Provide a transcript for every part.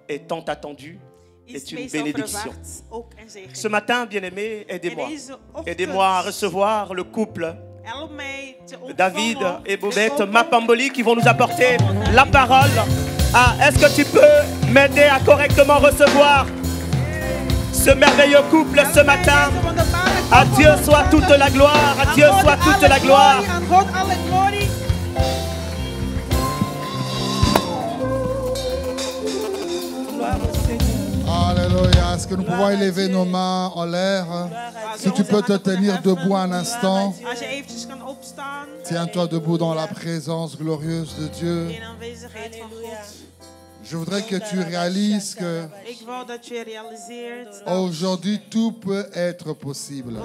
est tant attendu, est une bénédiction. Ce matin, bien-aimés, aidez-moi à recevoir le couple David et Bobette Mapamboli qui vont nous apporter la parole. Ah, est-ce que tu peux m'aider à correctement recevoir ce merveilleux couple ce matin? À Dieu soit toute la gloire, à Dieu soit toute la gloire. Alléluia. Est-ce que nous pouvons élever nos mains en l'air? Si tu peux te tenir debout un instant. Tiens-toi debout dans la présence glorieuse de Dieu. Je voudrais que tu réalises que aujourd'hui tout peut être possible.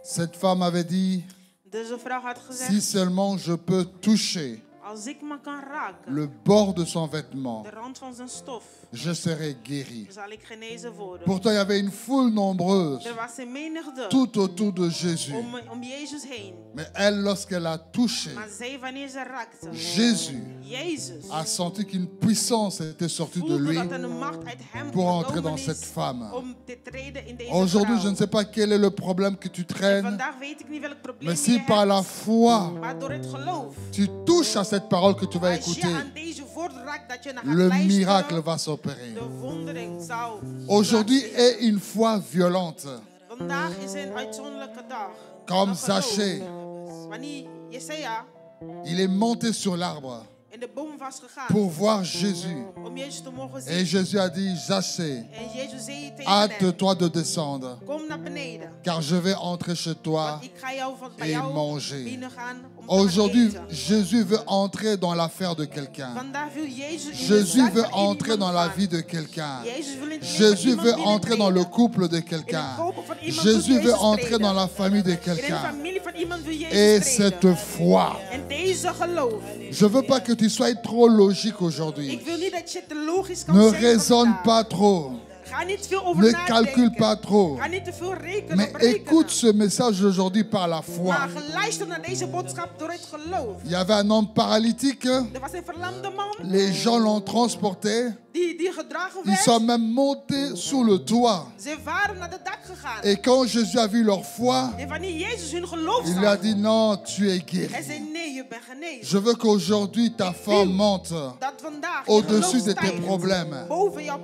Cette femme avait dit, si seulement je peux toucher le bord de son vêtement, je serai guéri. Pourtant, il y avait une foule nombreuse tout autour de Jésus. Mais elle, lorsqu'elle a touché, Jésus a senti qu'une puissance était sortie de lui pour entrer dans cette femme. Aujourd'hui, je ne sais pas quel est le problème que tu traînes, mais si par la foi, tu touches à cette parole que tu vas écouter, le miracle va s'opérer. Aujourd'hui est une foi violente. Comme Zachée, il est monté sur l'arbre pour voir Jésus. Et Jésus a dit, Zachée, hâte-toi de descendre, car je vais entrer chez toi et manger. Aujourd'hui, Jésus veut entrer dans l'affaire de quelqu'un. Jésus veut entrer dans la vie de quelqu'un. Jésus veut entrer dans le couple de quelqu'un. Jésus veut entrer dans la famille de quelqu'un. Et cette foi, je ne veux pas que tu sois trop logique aujourd'hui. Ne raisonne pas trop. Ne calcule pas trop. Mais écoute ce message aujourd'hui par la foi. Il y avait un homme paralytique. Les gens l'ont transporté. Ils sont même montés sous le toit. Et quand Jésus a vu leur foi, il lui a dit, non, tu es guéri. Je veux qu'aujourd'hui ta foi monte au-dessus de tes problèmes.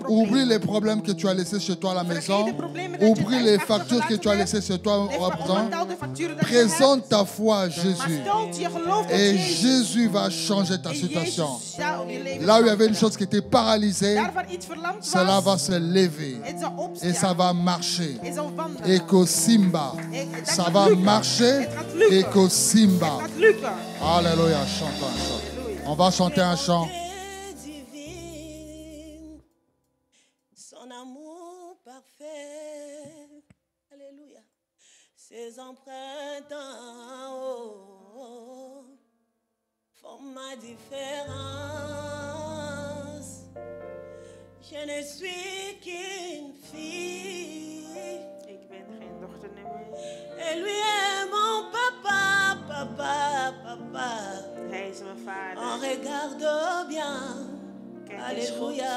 Oublie les problèmes que tu as laissés chez toi à la maison. Oublie les factures que tu as laissées chez toi au présent. Présente ta foi à Jésus. Et Jésus va changer ta situation. Là où il y avait une chose qui était paralysée, cela va se lever et ça va marcher. Eko Simba, ça va marcher. Eko Simba. Alléluia, chante un chant. On va chanter un chant. Son amour parfait, alléluia, ses empreintes en haut font ma différence. Je ne suis qu'une fille. Et lui est mon papa, papa, papa. On regarde bien. Alléluia.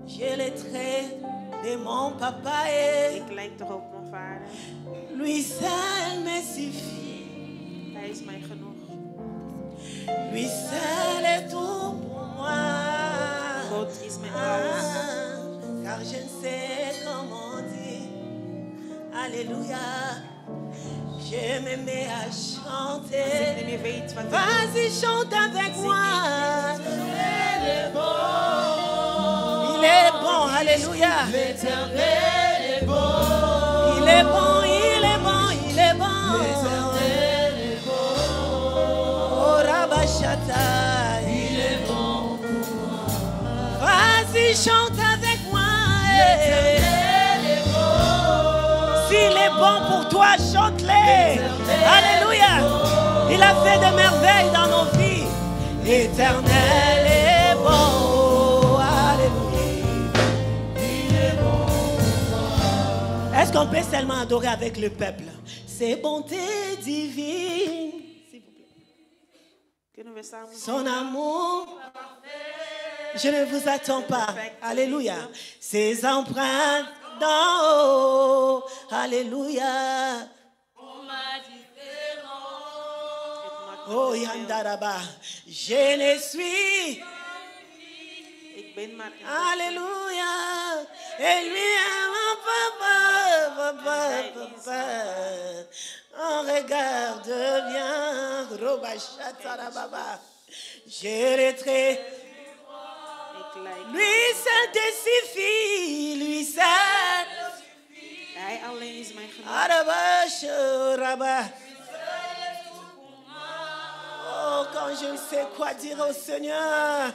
J'ai les traits de mon papa et lui seul me suffit. Lui seul est tout pour moi. Car je ne sais comment dire. Alléluia. Je me mets à chanter. Vas-y, chante avec moi. Il est bon. Il est bon, alléluia. L'éternel est bon. Il est bon, il est bon, il est bon. L'éternel est bon. Oh, Rabashata. Il est bon pour moi. Vas-y, chante avec moi. L'éternel est bon. S'il est bon pour toi, chante-les. Alléluia. Il a fait des merveilles dans nos vies. L'éternel est bon. Alléluia. Il est bon pour toi. Est-ce qu'on peut seulement adorer avec le peuple? Ses bontés divines. S'il vous plaît. Son amour parfait. Je ne vous attends pas. Alléluia. Ces empreintes d'en haut. Alléluia. Oh Yandaraba. Je ne suis. Alléluia. Et lui, mon papa. On regarde bien. Robachatara. Je retrai. Lui seul te suffit. Lui seul. Hij alleen is mijn genade. Arabasharaba. Oh, quand je ne sais quoi dire au Seigneur.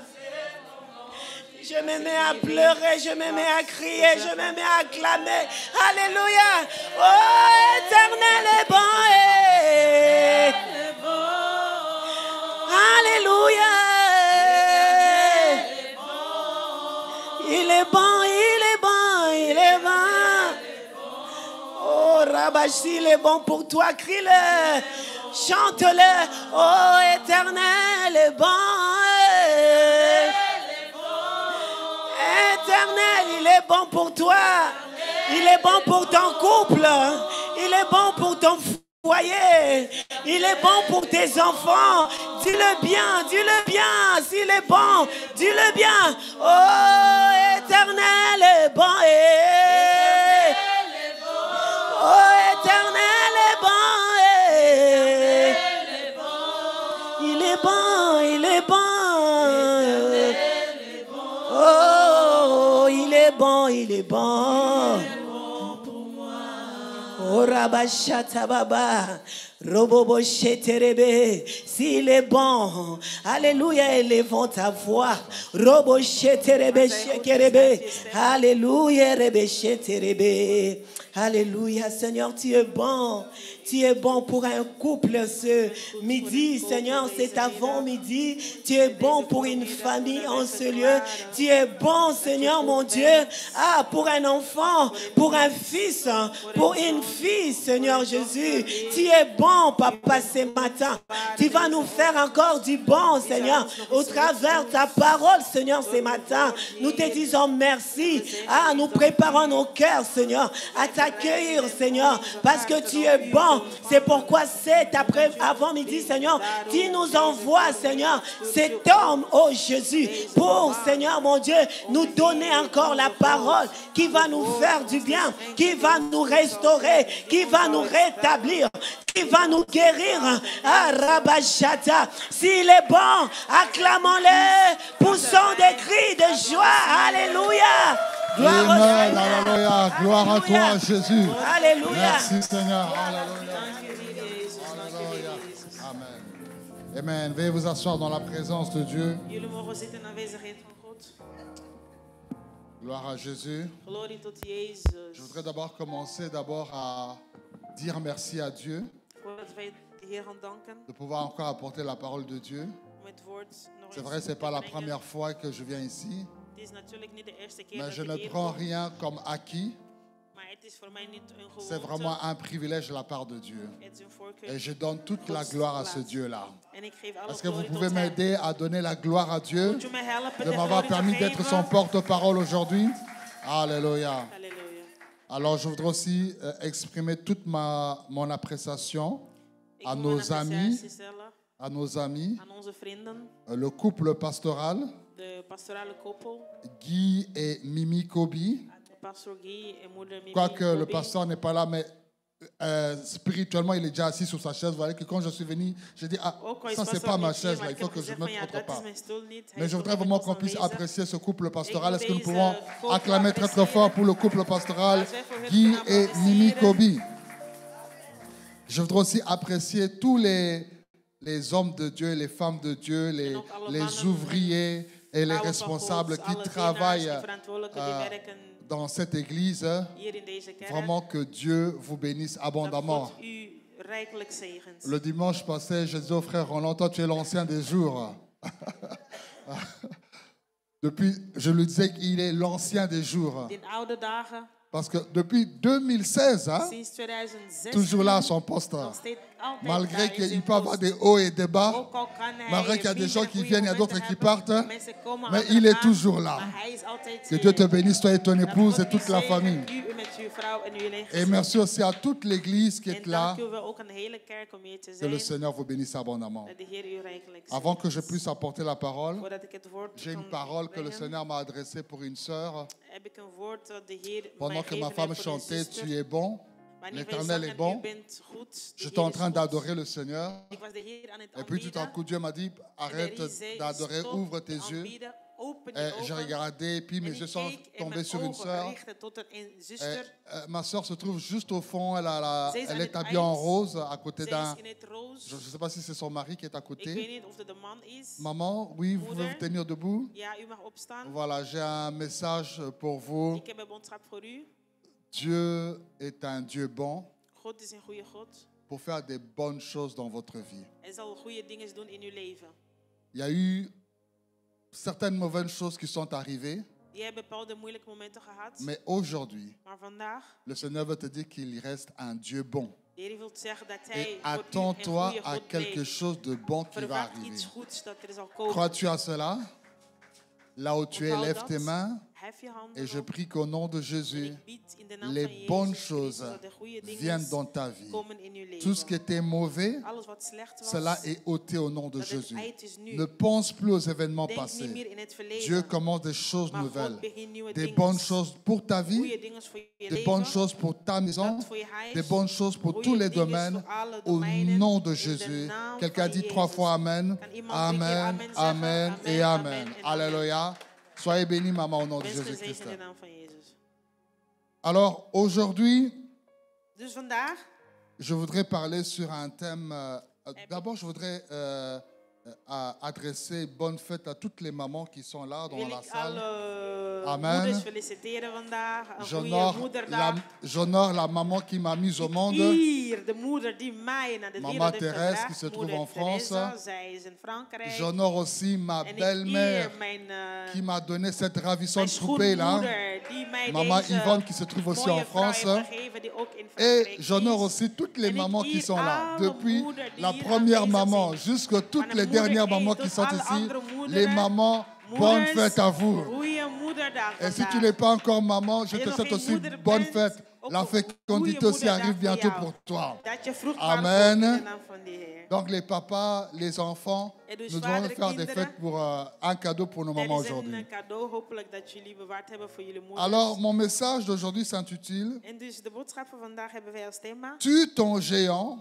Je me mets à pleurer, je me mets à crier, je me mets à clamer. Alléluia. Oh, éternel est bon. Alléluia. Il est bon, il est bon, il est bon. Oh, Rabashi, il est bon pour toi. Crie-le, chante-le. Oh, éternel est bon. Éternel, il est bon pour toi. Il est bon pour ton couple. Il est bon pour ton foyer. Il est bon pour tes enfants. Dis-le bien, dis-le bien. S'il est bon, dis-le bien. Oh, éternel est bon. Oh, éternel est bon. Il est bon, il est bon. Bon, il est bon. Oh, Rabashata Baba, Robobo Sheterebe, s'il est bon, Alléluia, élevons ta voix. Robo Sheterebe, Shekerebe, Alléluia, Rebe Sheterebe. Alléluia, Seigneur, tu es bon. Tu es bon pour un couple ce midi, Seigneur, cet avant-midi. Tu es bon pour une famille en ce lieu. Tu es bon, Seigneur, mon Dieu. Ah, pour un enfant, pour un fils, pour une fille, Seigneur Jésus. Tu es bon, Papa, ce matin. Tu vas nous faire encore du bon, Seigneur, au travers de ta parole, Seigneur, ce matin. Nous te disons merci. Ah, nous préparons nos cœurs, Seigneur, à t'accueillir, Seigneur, parce que tu es bon. C'est pourquoi cet avant-midi, Seigneur, tu nous envoies, Seigneur, cet homme, oh Jésus, pour, Seigneur, mon Dieu, nous donner encore la parole qui va nous faire du bien, qui va nous restaurer, qui va nous rétablir, qui va nous guérir. Ah, Rabashata, s'il est bon, acclamons-le, poussons des cris de joie. Alléluia. Gloire Alléluia. Gloire à toi, Jésus. Alléluia. Merci, Seigneur. Alléluia. Alléluia. Amen. Amen. Veuillez vous asseoir dans la présence de Dieu. Gloire à Jésus. Je voudrais d'abord commencer à dire merci à Dieu de pouvoir encore apporter la parole de Dieu. C'est vrai, ce n'est pas la première fois que je viens ici. Mais je ne prends rien comme acquis. C'est vraiment un privilège de la part de Dieu. Et je donne toute la gloire à ce Dieu-là. Est-ce que vous pouvez m'aider à donner la gloire à Dieu de m'avoir permis d'être son porte-parole aujourd'hui? Alléluia. Alors je voudrais aussi exprimer toute mon appréciation à nos amis, le couple pastoral, Guy et Mimi Kobi. Quoique le pasteur n'est pas là, mais spirituellement, il est déjà assis sur sa chaise. Vous voyez que quand je suis venu, j'ai dit, ah, ça c'est pas ma chaise, là, il faut que je mette autre part. Mais je voudrais vraiment qu'on puisse apprécier ce couple pastoral. Est-ce que nous pouvons acclamer très très fort pour le couple pastoral, Guy et Mimi Kobi? Je voudrais aussi apprécier tous les hommes de Dieu, les femmes de Dieu, les ouvriers et les responsables qui travaillent dans cette église. Vraiment que Dieu vous bénisse abondamment. Le dimanche passé, je disais au frère Roland, toi tu es l'ancien des jours. Depuis, je lui disais qu'il est l'ancien des jours. Parce que depuis 2016, hein, toujours là à son poste, malgré qu'il peut y avoir des hauts et des bas, malgré qu'il y a des gens qui viennent, il y a d'autres qui partent, mais il est toujours là. Que Dieu te bénisse, toi et ton épouse et toute la famille. Et merci aussi à toute l'église qui est là. Que le Seigneur vous bénisse abondamment. Avant que je puisse apporter la parole, j'ai une parole que le Seigneur m'a adressée pour une sœur. Pendant que ma femme chantait, tu es bon, l'Éternel est bon. J'étais en train d'adorer le Seigneur. Et puis tout à coup, Dieu m'a dit, arrête d'adorer, ouvre tes yeux. Et j'ai regardé, et puis mes yeux sont tombés sur une sœur. Ma sœur se trouve juste au fond, elle est habillée en rose à côté d'un... Je ne sais pas si c'est son mari qui est à côté. Maman, oui, vous pouvez vous tenir debout. Voilà, j'ai un message pour vous. Dieu est un Dieu bon pour faire des bonnes choses dans votre vie. Il y a eu certaines mauvaises choses qui sont arrivées. Mais aujourd'hui, le Seigneur veut te dire qu'il reste un Dieu bon. Et attends-toi à quelque chose de bon qui va arriver. Crois-tu à cela? Là où tu es, lève tes mains. Et je prie qu'au nom de Jésus, les bonnes choses viennent dans ta vie. Tout ce qui était mauvais, cela est ôté au nom de Jésus. Ne pense plus aux événements passés. Dieu commence des choses nouvelles. Des bonnes choses pour ta vie, des bonnes choses pour ta maison, des bonnes choses pour tous les domaines, au nom de Jésus. Quelqu'un dit 3 fois Amen, Amen, Amen et Amen. Alléluia. Soyez bénis, maman, au nom de Jésus-Christ. Alors, aujourd'hui, je voudrais parler sur un thème. D'abord, je voudrais adresser bonne fête à toutes les mamans qui sont là dans la salle. Amen. J'honore la maman qui m'a mise au monde. Maman Thérèse qui se trouve en France. J'honore aussi ma belle-mère qui m'a donné cette ravissante poupée là. Maman Yvonne qui se trouve aussi en France. Et j'honore aussi toutes les mamans qui sont là. Depuis la première maman jusqu'à toutes les dernières mamans qui sont ici. Les mamans, bonne fête à vous. Et si tu n'es pas encore maman, je te souhaite aussi bonne fête. La fécondité aussi arrive bientôt pour toi. Amen. Donc les papas, les enfants, nous devons faire des fêtes pour un cadeau pour nos mamans aujourd'hui. Alors mon message d'aujourd'hui s'intitule « Tue ton géant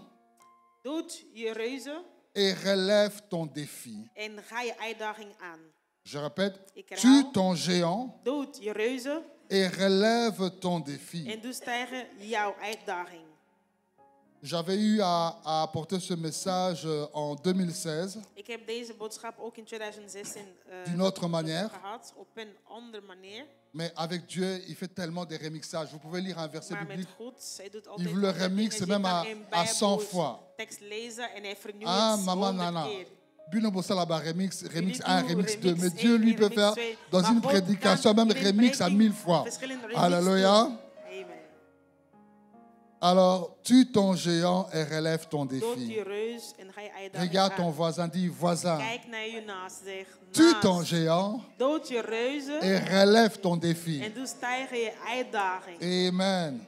et relève ton défi ». Je répète, tue ton géant et relève ton défi. J'avais eu à apporter ce message en 2016 d'une autre manière. Mais avec Dieu, il fait tellement de remixages. Vous pouvez lire un verset biblique. Il le remixe même à 100 fois. Ah, maman, nana. Buno Bossalaba remix 1, remix 2. Mais Dieu, lui, peut faire dans une prédication, même remix à 1000 fois. Alléluia. Alors, tue ton géant et relève ton défi. Regarde ton voisin, dis voisin. Tue ton géant et relève ton défi. Amen.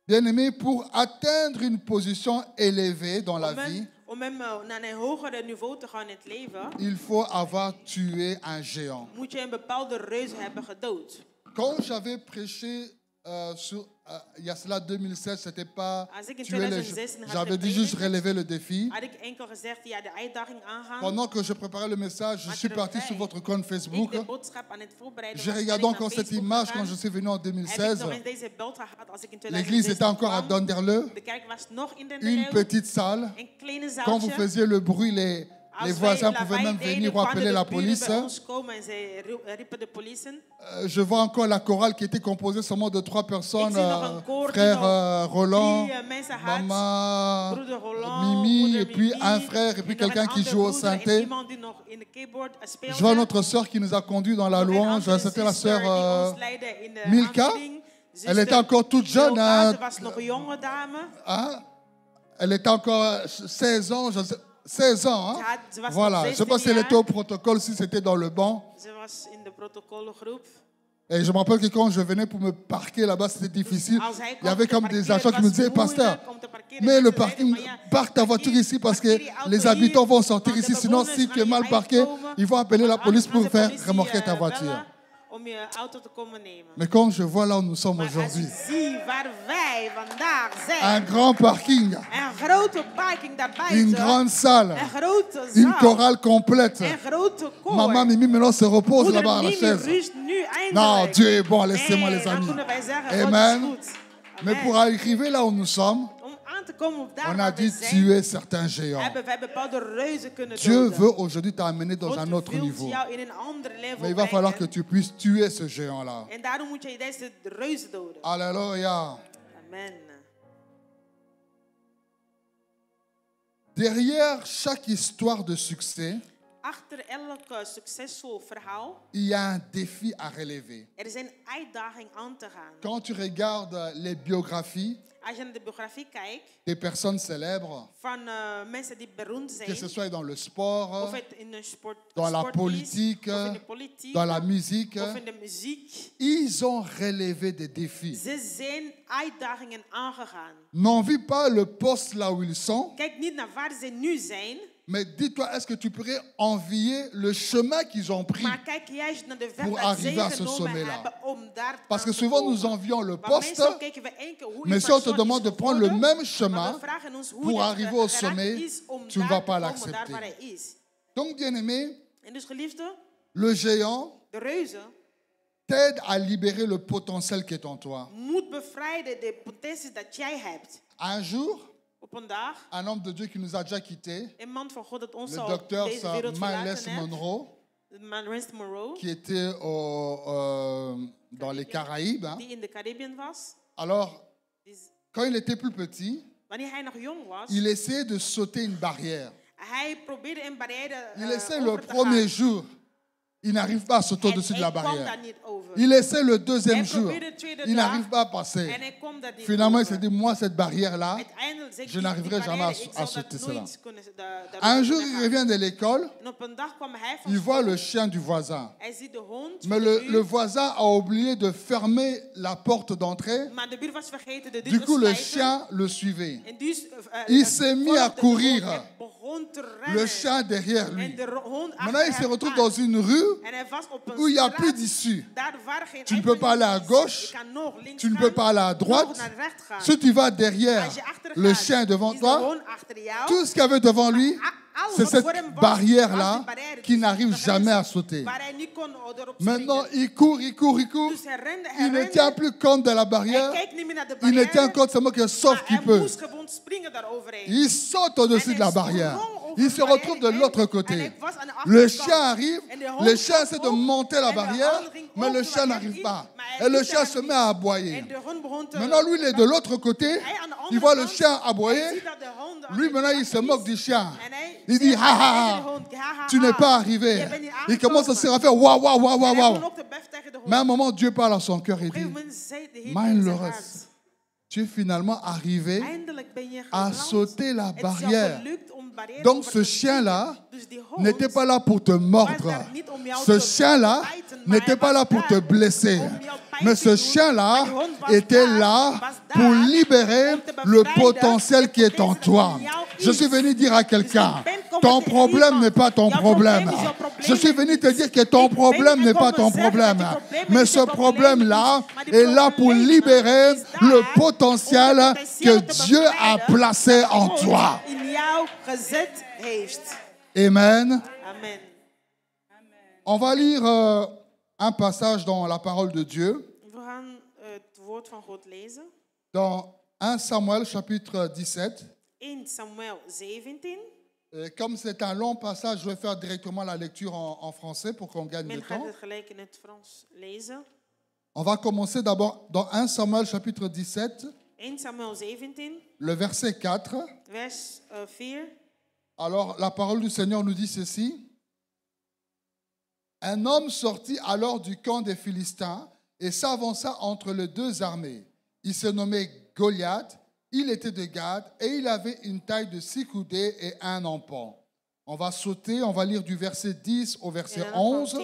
Bien-aimé, pour atteindre une position élevée dans la vie, il faut avoir tué un géant. Quand j'avais prêché il y a cela 2016, c'était pas tuer les géants. J'avais dit juste relever le défi. Pendant que je préparais le message, je suis parti sur votre compte Facebook. J'ai regardé encore cette image quand je suis venu en 2016. L'église était encore à Donderle. Une petite salle. Quand vous faisiez le bruit, les voisins pouvaient même venir ou appeler la police. Je vois encore la chorale qui était composée seulement de 3 personnes. Frère Roland, maman Mimi, et puis un frère, et puis quelqu'un qui joue au synthé. Je vois notre sœur qui nous a conduits dans la louange. C'était la sœur Milka. Elle était encore toute jeune. Hein? Elle était encore 16 ans. 16 ans. Hein? Voilà. Je ne sais pas si elle était au protocole, si c'était dans le banc. Et je me rappelle que quand je venais pour me parquer là-bas, c'était difficile. Il y avait comme des agents qui me disaient, pasteur, mais le parking, parque ta voiture ici parce que les habitants vont sortir ici. Sinon, si tu es mal parqué, ils vont appeler la police pour faire remorquer ta voiture. Mais quand je vois là où nous sommes aujourd'hui, un grand parking, une grande salle, une chorale complète. Maman Mimi maintenant se repose là-bas à la chaise. Non, Dieu est bon, laissez-moi les amis. Amen. Mais pour arriver là où nous sommes, on a dû tuer certains géants. Dieu veut aujourd'hui t'amener dans un autre niveau. Mais il va falloir que tu puisses tuer ce géant-là. Alléluia. Derrière chaque histoire de succès, il y a un défi à relever. Quand tu regardes les biographies des personnes célèbres, que ce soit dans le sport, dans la politique, dans la musique, ils ont relevé des défis. N'envie pas le poste là où ils sont. Mais dis-toi, est-ce que tu pourrais envier le chemin qu'ils ont pris pour arriver à ce sommet-là? Parce que souvent, nous envions le poste, mais si on te demande de prendre le même chemin pour arriver au sommet, tu ne vas pas l'accepter. Donc, bien-aimé, le géant t'aide à libérer le potentiel qui est en toi. Un jour, un homme de Dieu qui nous a déjà quittés, le docteur Myles Munroe, qui était dans les Caraïbes. Hein. Alors, quand il était plus petit, il essayait de sauter une barrière. Il essayait le premier jour. Il n'arrive pas à sauter au-dessus de la barrière. Il essaie le deuxième jour. Il n'arrive pas à passer. Finalement, il s'est dit, moi, cette barrière-là, je n'arriverai jamais à sauter cela. Un jour, il revient de l'école. Il voit le chien du voisin. Mais le voisin a oublié de fermer la porte d'entrée. Du coup, le chien le suivait. Il s'est mis à courir. Le chien derrière lui. Maintenant, il se retrouve dans une rue où il n'y a plus d'issue. Tu ne peux pas aller à gauche, tu ne peux pas aller à droite. Si tu vas derrière, le chien est devant toi. Tout ce qu'il y avait devant lui, c'est cette barrière-là qui n'arrive jamais à sauter. Maintenant, il court. Il ne tient plus compte de la barrière. Il ne tient compte seulement que sauf qu'il peut. Il saute au-dessus de la barrière. Il se retrouve de l'autre côté. Le chien arrive. Le chien essaie de monter la barrière, mais le chien n'arrive pas. Et le chien se met à aboyer. Maintenant, lui, il est de l'autre côté. Il voit le chien aboyer. Lui, maintenant, il se moque du chien. Il dit, tu n'es pas arrivé. Il commence à se faire waouh. Mais à un moment, Dieu parle à son cœur et dit, Myles, tu es finalement arrivé à sauter la barrière. Donc ce chien-là n'était pas là pour te mordre. Ce chien-là n'était pas là pour te blesser. Mais ce chien-là était là pour libérer le potentiel qui est en toi. Je suis venu dire à quelqu'un, ton problème n'est pas ton problème. Je suis venu te dire que ton problème n'est pas ton problème. Mais ce problème-là est là pour libérer le potentiel que Dieu a placé en toi. Amen. On va lire un passage dans la parole de Dieu. Dans 1 Samuel chapitre 17. Et comme c'est un long passage, je vais faire directement la lecture en français pour qu'on gagne du temps. On va commencer d'abord dans 1 Samuel chapitre 17. Le verset 4. Alors, la parole du Seigneur nous dit ceci. Un homme sortit alors du camp des Philistins et s'avança entre les deux armées. Il se nommait Goliath, il était de Gad et il avait une taille de 6 coudées et un empan. On va sauter, on va lire du verset 10 au verset 11.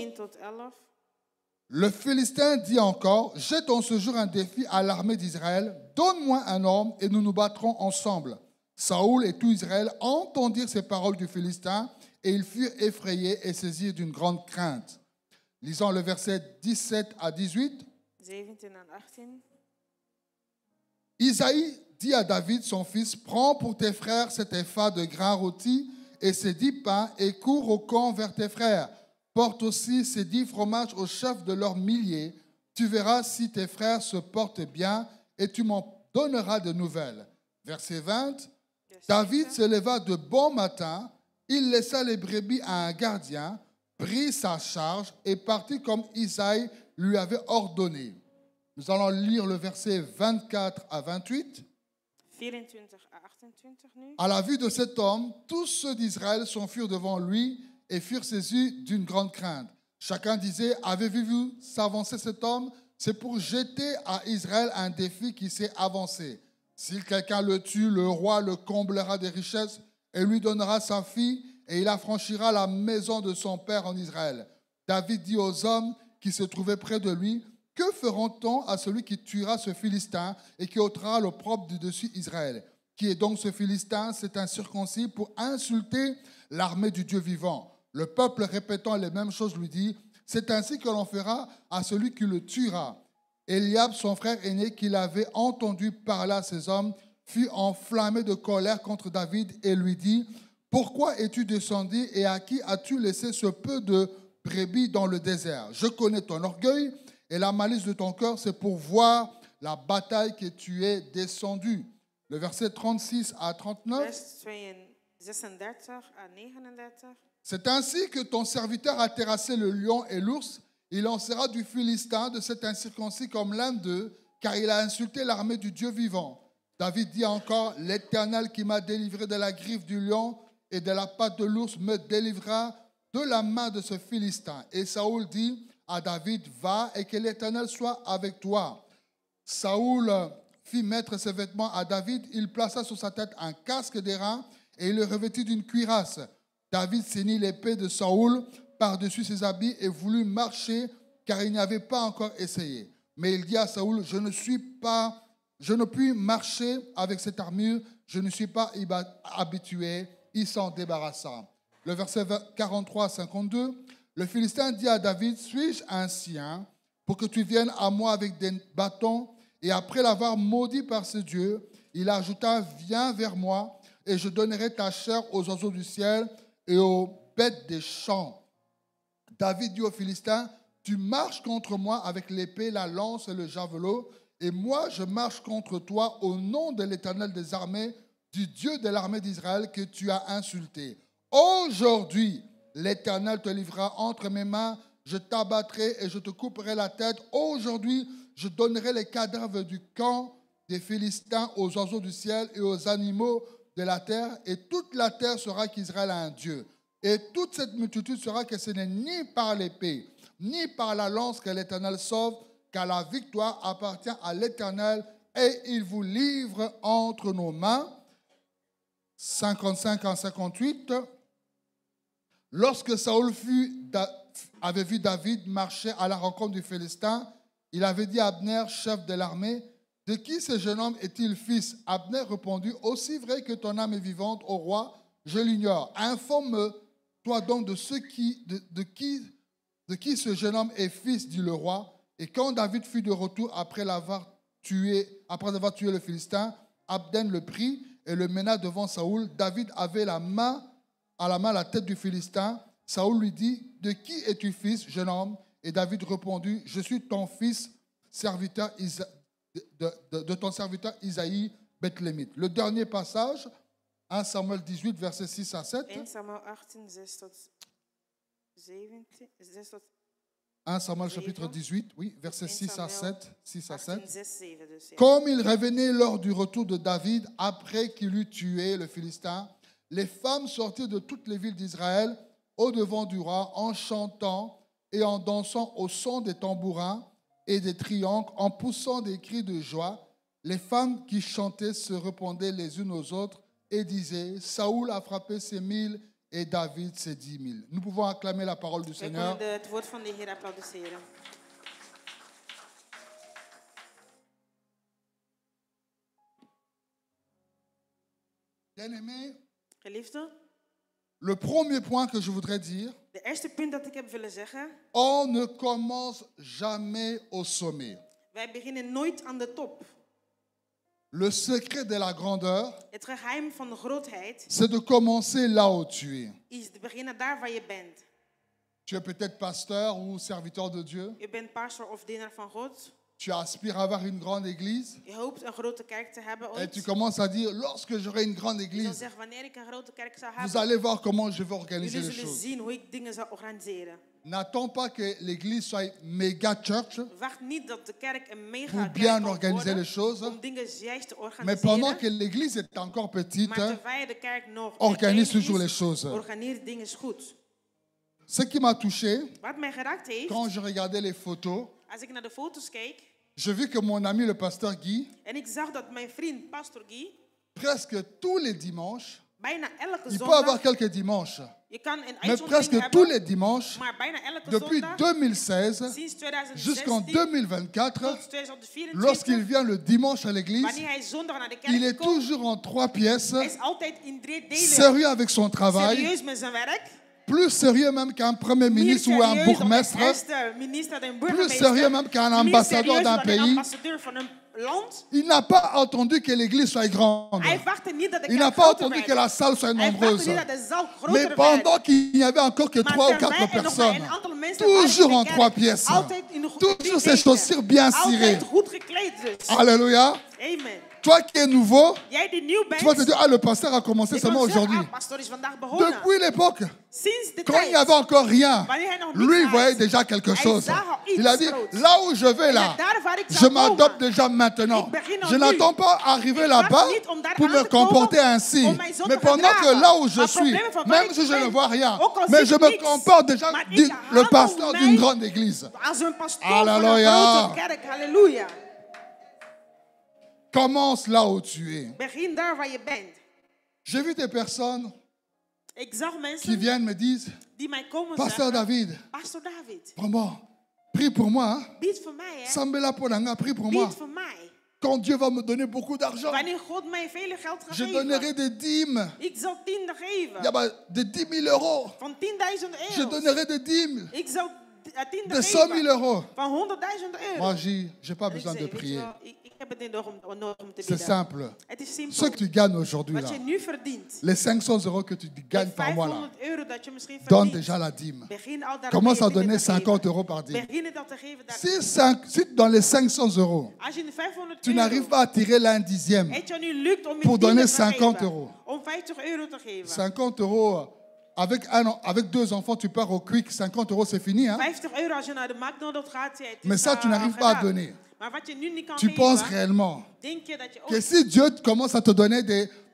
Le Philistin dit encore, « Jette en ce jour un défi à l'armée d'Israël, donne-moi un homme et nous nous battrons ensemble. » Saoul et tout Israël entendirent ces paroles du Philistin et ils furent effrayés et saisis d'une grande crainte. Lisons le verset 17 à 18. 17 à 18. Isaïe dit à David, son fils, « Prends pour tes frères cet épha de grains rôtis et ces 10 pains et cours au camp vers tes frères. Porte aussi ces 10 fromages au chef de leurs milliers. Tu verras si tes frères se portent bien et tu m'en donneras de nouvelles. » Verset 20. David se leva de bon matin, il laissa les brebis à un gardien, prit sa charge et partit comme Isaïe lui avait ordonné. Nous allons lire le verset 24 à 28. 24 à 28 nu. À la vue de cet homme, tous ceux d'Israël s'enfuirent devant lui et furent saisis d'une grande crainte. Chacun disait, « Avez-vous vu s'avancer cet homme? C'est pour jeter à Israël un défi qui s'est avancé. Si quelqu'un le tue, le roi le comblera des richesses et lui donnera sa fille et il affranchira la maison de son père en Israël. » David dit aux hommes qui se trouvaient près de lui, « Que feront-on à celui qui tuera ce Philistin et qui ôtera l'opprobre du dessus Israël? Qui est donc ce Philistin? C'est un circoncis pour insulter l'armée du Dieu vivant. » Le peuple répétant les mêmes choses lui dit, « C'est ainsi que l'on fera à celui qui le tuera. » Eliab, son frère aîné, qui l'avait entendu parler à ces hommes, fut enflammé de colère contre David et lui dit, « Pourquoi es-tu descendu et à qui as-tu laissé ce peu de brebis dans le désert? Je connais ton orgueil et la malice de ton cœur, c'est pour voir la bataille que tu es descendu. » Le verset 36 à 39. C'est ainsi que ton serviteur a terrassé le lion et l'ours. Il lancera du Philistin, de cet incirconcis comme l'un d'eux, car il a insulté l'armée du Dieu vivant. David dit encore, « L'Éternel qui m'a délivré de la griffe du lion et de la patte de l'ours me délivrera de la main de ce Philistin. » Et Saoul dit à David, « Va et que l'Éternel soit avec toi. » Saoul fit mettre ses vêtements à David. Il plaça sur sa tête un casque d'airain et il le revêtit d'une cuirasse. David ceignit l'épée de Saoul par-dessus ses habits et voulut marcher, car il n'y avait pas encore essayé. Mais il dit à Saoul, je ne puis marcher avec cette armure, je ne suis pas habitué. Il s'en débarrassa. Le verset 43 à 52, le Philistin dit à David, suis-je un sien pour que tu viennes à moi avec des bâtons? Et après l'avoir maudit par ce Dieu, il ajouta, viens vers moi et je donnerai ta chair aux oiseaux du ciel et aux bêtes des champs. David dit aux Philistins, tu marches contre moi avec l'épée, la lance et le javelot, et moi je marche contre toi au nom de l'Éternel des armées, du Dieu de l'armée d'Israël que tu as insulté. Aujourd'hui, l'Éternel te livrera entre mes mains, je t'abattrai et je te couperai la tête. Aujourd'hui, je donnerai les cadavres du camp des Philistins aux oiseaux du ciel et aux animaux de la terre, et toute la terre saura qu'Israël a un Dieu. Et toute cette multitude saura que ce n'est ni par l'épée, ni par la lance que l'Éternel sauve, car la victoire appartient à l'Éternel et il vous livre entre nos mains. 55 à 58. Lorsque Saoul avait vu David marcher à la rencontre du Philistin, il avait dit à Abner, chef de l'armée, « De qui ce jeune homme est-il fils ?» Abner répondit, « Aussi vrai que ton âme est vivante, ô roi, je l'ignore. Informe-toi donc de qui ce jeune homme est fils, dit le roi. » Et quand David fut de retour après avoir tué le Philistin, Abner le prit et le mena devant Saoul. David avait à la main la tête du Philistin. Saoul lui dit, « De qui es-tu fils, jeune homme ?» Et David répondit, « Je suis ton fils, serviteur de ton serviteur Isaïe, Bethlémite. » Le dernier passage, 1 Samuel 18, versets 6 à 7. 1 Samuel 18, 6 tot 7. 1 Samuel chapitre 18, oui, versets 6 à 7. 6 à 7. 6, 7 dus. Comme il revenait lors du retour de David, après qu'il eut tué le Philistin, les femmes sortirent de toutes les villes d'Israël au devant du roi en chantant et en dansant au son des tambourins. et des triangles, en poussant des cris de joie. Les femmes qui chantaient se répondaient les unes aux autres et disaient, Saoul a frappé ses 1000 et David ses 10 000. Nous pouvons acclamer la parole du Seigneur. Bien-aimé, le premier point que je voudrais dire, on ne commence jamais au sommet. Wij beginnen nooit aan de top. Le secret de la grandeur, het geheim van de grootheid, c'est de commencer là où tu es. Is te beginnen daar waar je bent. Tu es peut-être pasteur ou serviteur de Dieu. Je bent pastor of dienaar van God. Tu aspires à avoir une grande église. Je hoopt een grote kerk te hebben ooit. Et tu commences à dire, lorsque j'aurai une grande église, Zeggen, wanneer ik een grote kerk zou hebben, vous allez voir comment je vais organiser les jullie zullen choses. zien hoe ik dingen zou organiseren. N'attends pas que l'église soit méga church Wacht niet dat de kerk een mega pour kerk bien kan organiser worden, les choses. om dingen juist te organiseren. Mais pendant que l'église est encore petite, maar terwijl de kerk nog organise klein toujours is, les choses. organiseer dingen goed. Ce qui m'a touché, Wat mij geraakt heeft, quand je regardais les photos, als ik naar de foto's keek, je vis que mon ami le pasteur Guy, en ik zag dat mijn vriend pastor Guy, presque tous les dimanches, bijna elke il peut zondag, avoir quelques dimanches, je kan een mais uitzondering presque hebben, tous les dimanches, maar bijna elke depuis zondag, 2016 sinds 2016 jusqu'en 2024, tot 2024, lorsqu'il vient le dimanche à l'église, wanneer hij zondag naar de kerk il est komt, toujours en 3 pièces, hij is altijd in 3 delen, sérieux avec son travail, serieus met zijn werk, plus sérieux même qu'un premier ministre ou un bourgmestre, plus sérieux même qu'un ambassadeur d'un pays. Il n'a pas attendu que l'église soit grande. Il n'a pas attendu que la salle soit nombreuse. Mais pendant qu'il n'y avait encore que 3 ou 4 personnes, toujours en 3 pièces, toujours ses chaussures bien cirées. Alléluia. Amen. Toi qui es nouveau, Jij die nieuw bent, tu vas te dire, ah, le pasteur a commencé seulement aujourd'hui. Depuis l'époque, quand il n'y avait encore rien, lui il voyait déjà quelque chose. Il a dit, là où je vais là, je m'adopte déjà maintenant. Je n'attends pas arriver là-bas pour me comporter ainsi. Mais pendant que là où je suis, même si je ne vois rien, mais je me comporte déjà le pasteur d'une grande église. Alléluia. Commence là où tu es. Begin daar waar je bent. J'ai vu des personnes Ik zag mensen qui viennent me disent, die mij komen Pasteur zeggen, David, Pastor David, vraiment, prie pour moi. Hein? Bid voor mij, hè? Sambela Polanga, prie pour moi. Bid voor mij. Quand Dieu va me donner beaucoup d'argent, Wanneer God mij veel geld gaat je geven, donnerai des dîmes. ik zal tiende geven. Ja, bah, de 10 000 euros. Van 10.000 euro. Je donnerai des dîmes. Ik zal tiende De 100 000 euros. Van 100.000 euro. Moi, j'ai pas besoin de prier. Ik heb het niet nodig om te C'est bidden. simple. Het is simpel. Ce que tu gagnes aujourd'hui, Wat là, je nu verdient, les 500 euros que tu gagnes par mois, là, 500 euro dat je misschien donne verdient, déjà la dîme. begin al daarmee Commence à dingen donner te geven. 50 euros par dîme. Begin het al te geven daar. Si dans les 500 euros, Als je 500 tu n'arrives pas à tirer l'un dixième het je nu lukt om pour een donner tiende te 50 geven, euros. om 50 euro te geven. 50 euros, avec 2 enfants, tu pars au Quick, 50 euros, c'est fini. Hein? 50 euro als je naar de McDonald's gaat, het is Mais ça, tu n'arrives pas à gedaan. donner. Maar wat je nu niet kan Tu geven, penses réellement denk je dat je ook, que si Dieu commence à te donner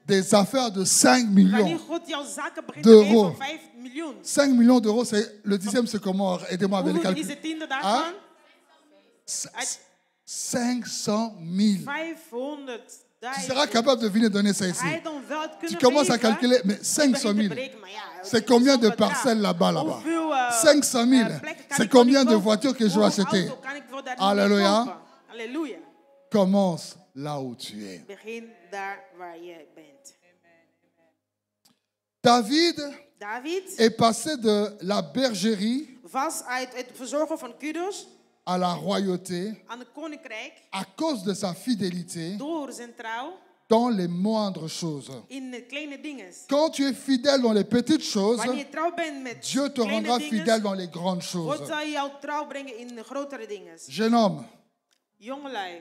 des affaires de 5 millions, wanneer God jouw zaken begint te d'euros. geven van 5 miljoen, 5 millions d'euros, le dixième, c'est comment? Aidez-moi avec le hoeveel is calcul. het tiende daarvan? Hein? 500 000. 500.000. Tu seras capable de venir donner ça ici. Hij dan wel het Tu kunnen commences à geven, calculer, mais je 500 begint 000. te berekenen, maar ja, C'est combien de zoveel bedrag. parcelles là-bas, là-bas? Hoeveel, 500 000. plekken kan C'est ik wel combien niet de kopen? voitures que je dois Hoeveel acheter? auto kan ik wel daar niet Alléluia. mee kopen? Halleluja. Commence là où tu es. Begin daar waar je bent. David David est passé de la bergerie was uit het verzorgen van kuddes à la royauté aan het koninkrijk à cause de sa fidélité door zijn trouw dans les moindres choses. in de kleine dingen. Quand tu es fidèle dans les petites choses, Wanneer je trouw bent met Dieu te kleine rendra dingen, fidèle dans les grandes choses. God zal jou trouw brengen in de grotere dingen. Jeune homme, Jongelui,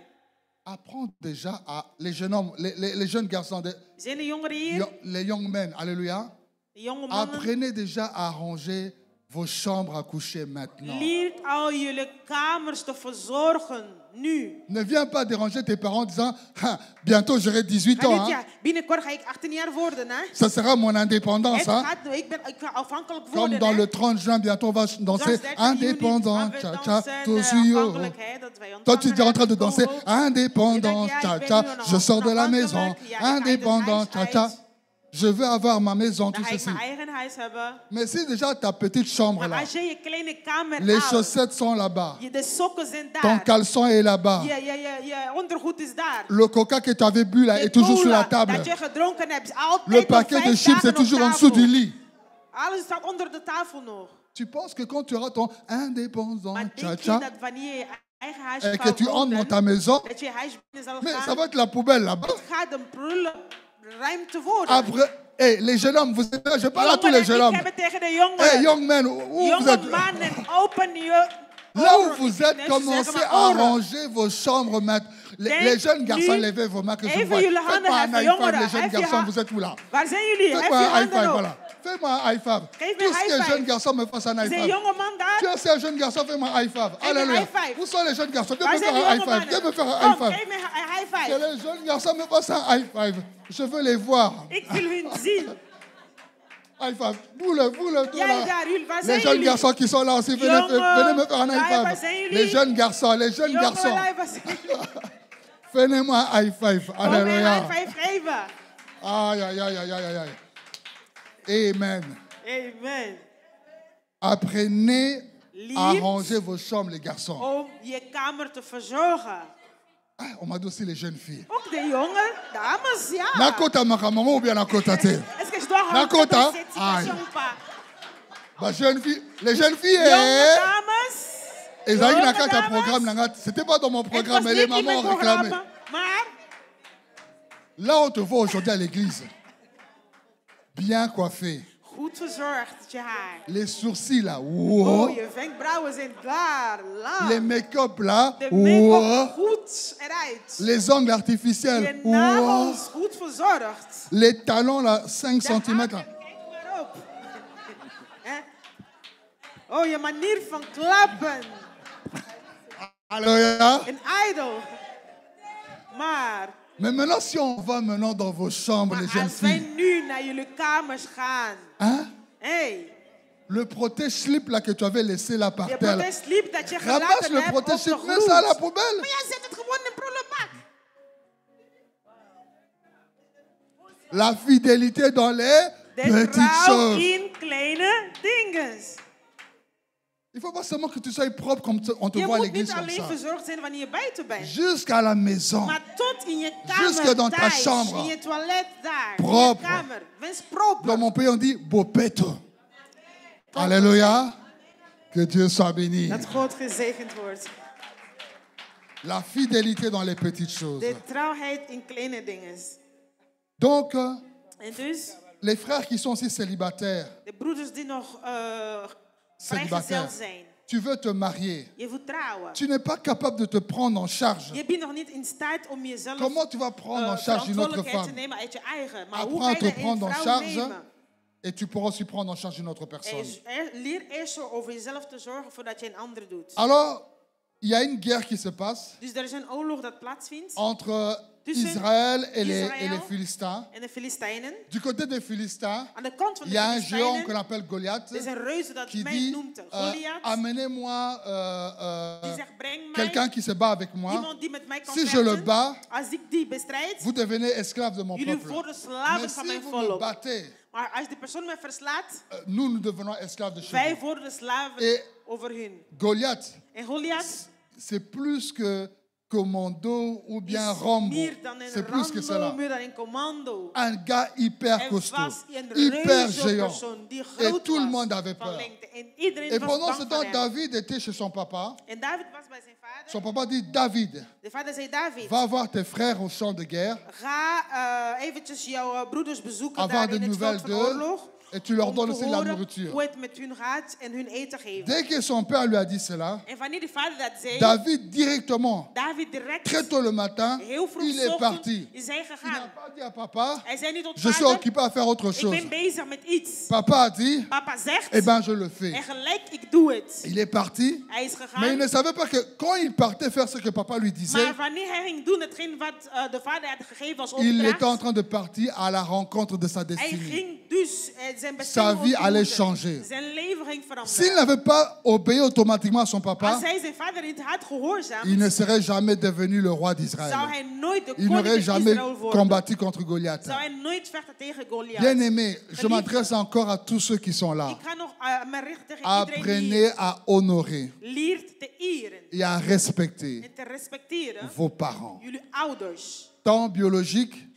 apprends déjà à les jeunes hommes, les jeunes garçons, zijn er jongeren hier? les young men, alléluia. De jonge mannen, Apprenez déjà à ranger vos chambres à coucher maintenant. Leert al jullie kamers te verzorgen nu. Ne viens pas déranger tes parents en disant bientôt j'aurai 18 ans. Hein. Binnenkort ga ik 18 jaar worden. Hè? Ça sera mon indépendance. Hein. Ik ga afhankelijk worden. Comme dans le 30 juin, bientôt on va danser indépendant. Tcha, tcha, toi tu es en train de danser indépendant. Tcha, tcha, je sors de la maison. Indépendant. Tcha, tcha. Je veux avoir ma maison, tout ceci. Mais si déjà ta petite chambre là, les chaussettes sont là-bas, ton caleçon est là-bas, le coca que tu avais bu là est toujours sur la table, le paquet de chips est toujours en dessous du lit. Tu penses que quand tu auras ton indépendant, tcha-tcha, et que tu entres dans ta maison, mais ça va être la poubelle là-bas. Après, hey, les jeunes hommes, vous êtes là, je parle à tous les jeunes hommes. Hey, young men, où vous êtes? Là où vous êtes, commencez à ranger vos chambres, maître. Les jeunes garçons, levez vos mains que je vois. Faites-moi un high five, les jeunes garçons, vous êtes où là? Faites-moi un high five, voilà. Fais-moi un high five. Tous ces jeunes garçons me fassent un high five. Tu es un jeune garçon, fais-moi un high five. Alléluia. Où sont les jeunes garçons? Viens me faire un high five. Viens me faire un high five. Que les jeunes garçons me fassent un high five. Je veux les voir. High five. Vous le là. Les jeunes garçons qui sont là aussi, venez me faire un high five. Les jeunes garçons. Faites-moi un high five. Alléluia. Aïe, aïe, aïe, aïe, aïe, aïe. Amen. Amen. Apprenez à ranger vos chambres, les garçons. Om je kamer te verzorgen. Ah, on m'a dit aussi les jeunes filles. Ook de jonge dames, ja. Nakota makamamo ou bien nakota te? Est-ce que je dois rentrer Nakota? dans cette situation ou pas? Bah, jeunes filles, les jeunes filles, Jonge dames. Et ça, il a un programme, c'était pas dans mon programme, mais les mamans ont réclamé. Là, on te voit aujourd'hui à l'église. Bien coiffé. Goed verzorgd, je haar. Les sourcils là. Wow. Oh, je wenkbrauwen zijn daar, lang. Les make-up là. De make-up goed eruit. Les ongles artificiels. Je nagels goed verzorgd. Les talons là, 5 cm là. Kijk maar op. Oh, je manier van klappen. Alléluia. Een idol. Maar... Mais maintenant, si on va maintenant dans vos chambres, les jeunes filles. Als wij nu naar jullie kamers gaan. Hein? Hey. Le protège-slip là que tu avais laissé là par terre. Ramasse le protège-slip, mets ça à la poubelle. Maar jij zet het gewoon in de prullenbak. La fidélité dans les petites choses. In kleine dingen. Il ne faut pas seulement que tu sois propre comme on te voit à l'église comme ça. Jusqu'à la maison. Jusque dans ta chambre. Propre. Dans mon pays, on dit bopeto. Alléluia. Que Dieu soit béni. La fidélité dans les petites choses. Donc, les frères qui sont aussi célibataires. Célibataire. Tu veux te marier. Tu n'es pas capable de te prendre en charge. Comment tu vas prendre en charge une autre femme? Apprends à te prendre en charge et tu pourras aussi prendre en charge une autre personne. Alors, il y a une guerre qui se passe entre Israël et les Philistins. Du côté des Philistins, il y a un géant qu'on appelle Goliath qui dit amenez-moi quelqu'un qui se bat avec moi. Si je le bats, vous devenez esclaves de mon peuple. Mais si vous me battez, nous devenons esclaves de chez vous. Et Goliath, c'est plus que commando ou bien Rambo. C'est plus que cela. Un gars hyper costaud, hyper géant. Et tout le monde avait peur. Et pendant ce temps, David était chez son papa. Son papa dit, David, va voir tes frères au champ de guerre. Avoir des nouvelles d'eux. Et tu leur donnes aussi de la nourriture. Dès que son père lui a dit cela, David directement, très tôt le matin, il est parti. Il n'a pas dit à papa, je suis occupé à faire autre chose. Papa a dit, eh bien je le fais. Il est parti, mais il ne savait pas que quand il partait faire ce que papa lui disait, il était en train de partir à la rencontre de sa destinée. Sa vie allait changer. S'il n'avait pas obéi automatiquement à son papa, il ne serait jamais devenu le roi d'Israël. Il n'aurait jamais combattu contre Goliath. Bien aimé, je m'adresse encore à tous ceux qui sont là. Apprenez à honorer et à respecter vos parents, tant biologiques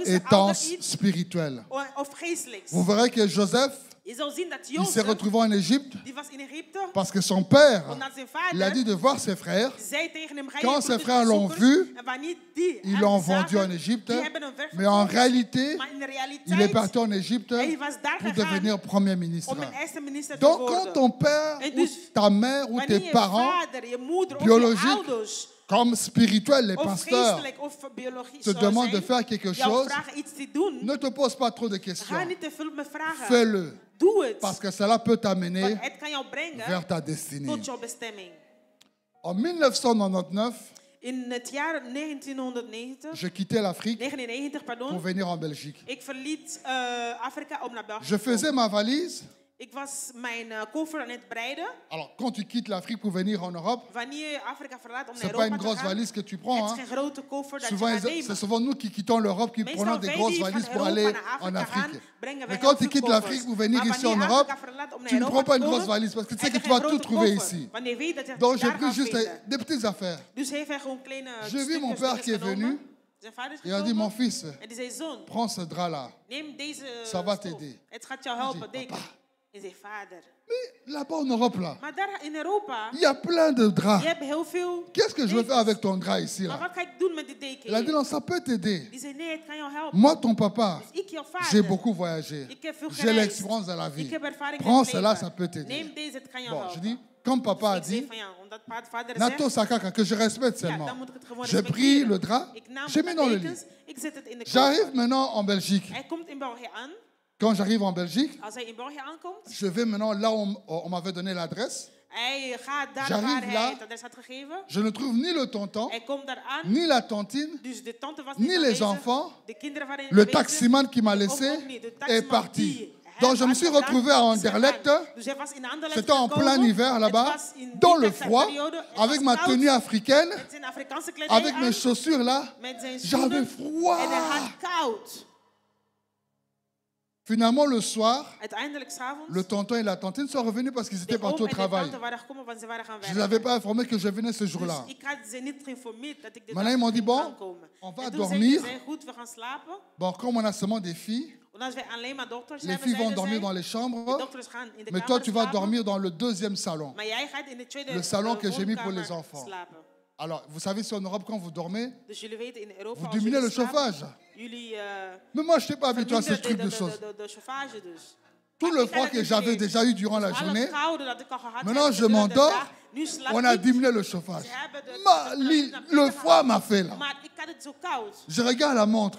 et tant spirituels. Vous verrez que Joseph, il s'est retrouvé en Égypte parce que son père, il a dit de voir ses frères. Quand ses frères l'ont vu, ils l'ont vendu en Égypte. Mais en réalité, il est parti en Égypte pour devenir premier ministre. Donc quand ton père ou ta mère ou tes parents biologiques, comme spirituel, les pasteurs te demandent de faire quelque chose, ne te pose pas trop de questions. Fais-le. Parce que cela peut t'amener vers ta destinée. En 1999, je quittais l'Afrique pour venir en Belgique. Je faisais ma valise. Alors, quand tu quittes l'Afrique pour venir en Europe, ce n'est pas une grosse valise que tu prends. Hein. C'est souvent nous qui quittons l'Europe qui prenons des grosses valises pour aller en Afrique. Mais quand tu quittes l'Afrique pour venir ici en Europe, tu ne prends pas une grosse valise parce que tu sais que tu vas tout trouver ici. Donc, j'ai pris juste des petites affaires. J'ai vu mon père qui est venu. Il a dit, mon fils, prends ce drap-là. Ça va t'aider. Mais là-bas en Europe, là, il y a plein de draps. Qu'est-ce que je vais faire avec ton drap ici là? Il a dit non, ça peut t'aider. Moi, ton papa, j'ai beaucoup voyagé. J'ai l'expérience de la vie. Prends cela, ça peut t'aider. Bon, je dis, comme papa a dit, Nato Sakaka, que je respecte seulement. J'ai pris le drap, j'ai mis dans le lit. J'arrive maintenant en Belgique. Quand j'arrive en Belgique, je vais maintenant là où on m'avait donné l'adresse. J'arrive là, je ne trouve ni le tonton, ni la tontine, ni les enfants. Le taximan qui m'a laissé est parti. Donc je me suis retrouvé à Anderlecht. C'était en plein hiver là-bas, dans le froid, avec ma tenue africaine, avec mes chaussures là. J'avais froid. Finalement, le soir, le tonton et la tantine sont revenus parce qu'ils étaient partis au travail. Je ne les avais pas informés que je venais ce jour-là. Maintenant, ils m'ont dit, bon, on va dormir. Bon, comme on a seulement des filles, les filles vont dormir dans les chambres, mais toi, tu vas dormir dans le deuxième salon. Le salon que j'ai mis pour les enfants. Alors, vous savez, si en Europe, quand vous dormez, vous diminuez le chauffage. Mais moi, je n'étais pas habitué à ce truc de choses. Tout le froid que j'avais déjà eu durant la journée, maintenant je m'endors, on a diminué le chauffage. Le froid m'a fait là. Je regarde la montre,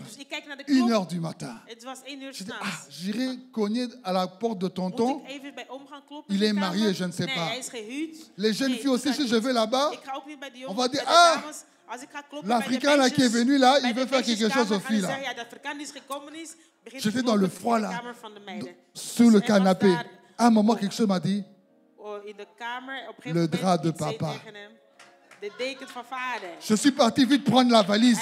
1h du matin. Je dis, j'irai cogner à la porte de tonton. Il est marié, je ne sais pas. Les jeunes filles aussi, si je vais là-bas, on va dire, l'Africain là qui est venu là, il veut faire quelque chose aux filles là. J'étais dans le froid là, sous le canapé. À un moment, quelque chose m'a dit, le drap de papa. Je suis parti vite prendre la valise.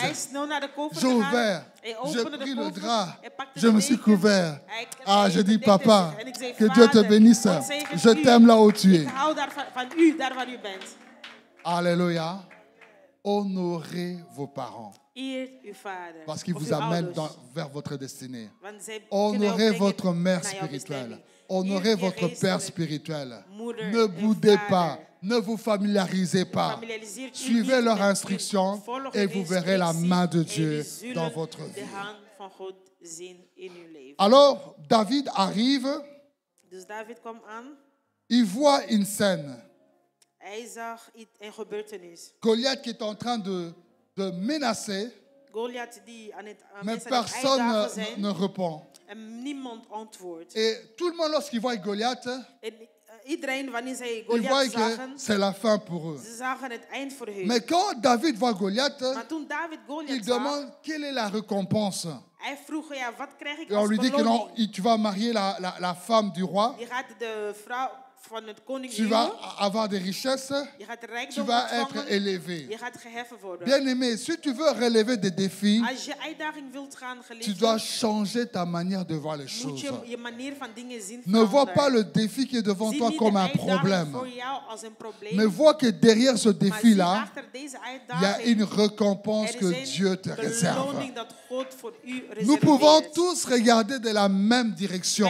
J'ai ouvert, j'ai pris le drap, je me suis couvert. Je dis, papa, que Dieu te bénisse. Je t'aime là où tu es. Alléluia. Honorez vos parents. Parce qu'ils vous amènent vers votre destinée. Honorez votre mère spirituelle. Honorez votre père spirituel. Ne boudez pas Ne vous familiarisez pas. Suivez leurs instructions et vous verrez la main de Dieu dans votre vie. Alors, David arrive. Il voit une scène. Goliath qui est en train de menacer, mais personne ne répond. Et tout le monde, lorsqu'il voit Goliath, il voit que c'est la fin pour eux. Mais quand David voit Goliath, il demande quelle est la récompense. Et on lui dit que non, tu vas marier la femme du roi. Tu vas avoir des richesses, tu vas être élevé. Bien aimé, si tu veux relever des défis, tu dois changer ta manière de voir les choses. Ne vois pas le défi qui est devant toi comme un problème, mais vois que derrière ce défi-là, il y a une récompense que Dieu te réserve. Nous pouvons tous regarder de la même direction,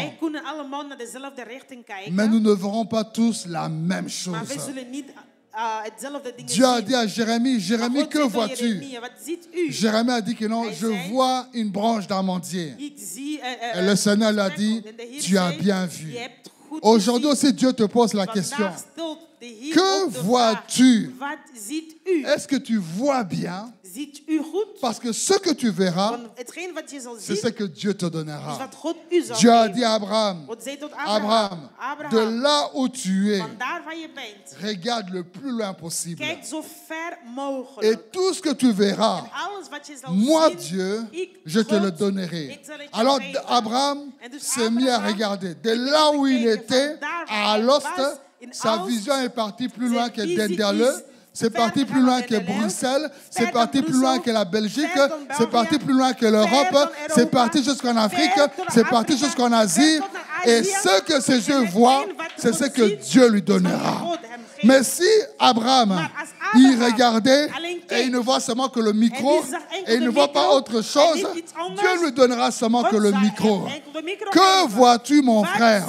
mais nous ne verrons pas tous la même chose. Dieu a dit à Jérémie, Jérémie, que vois-tu? Jérémie a dit que non, je vois une branche d'amandier. Et le Seigneur lui a dit, tu as bien vu. Aujourd'hui aussi, Dieu te pose la question. Que vois-tu? Est-ce que tu vois bien? Parce que ce que tu verras, c'est ce que Dieu te donnera. Dieu a dit à Abraham, Abraham, de là où tu es, regarde le plus loin possible. Et tout ce que tu verras, moi Dieu, je te le donnerai. Alors Abraham s'est mis à regarder. De là où il était, à Alost, sa vision est partie plus loin que Denderle. C'est parti plus loin que Bruxelles, c'est parti plus loin que la Belgique, c'est parti plus loin que l'Europe, c'est parti jusqu'en Afrique, c'est parti jusqu'en Asie. Et ce que ses yeux voient, c'est ce que Dieu lui donnera. Mais si Abraham, il regardait et il ne voit seulement que le micro et il ne voit pas autre chose, Dieu lui donnera seulement que le micro. Que vois-tu, mon frère?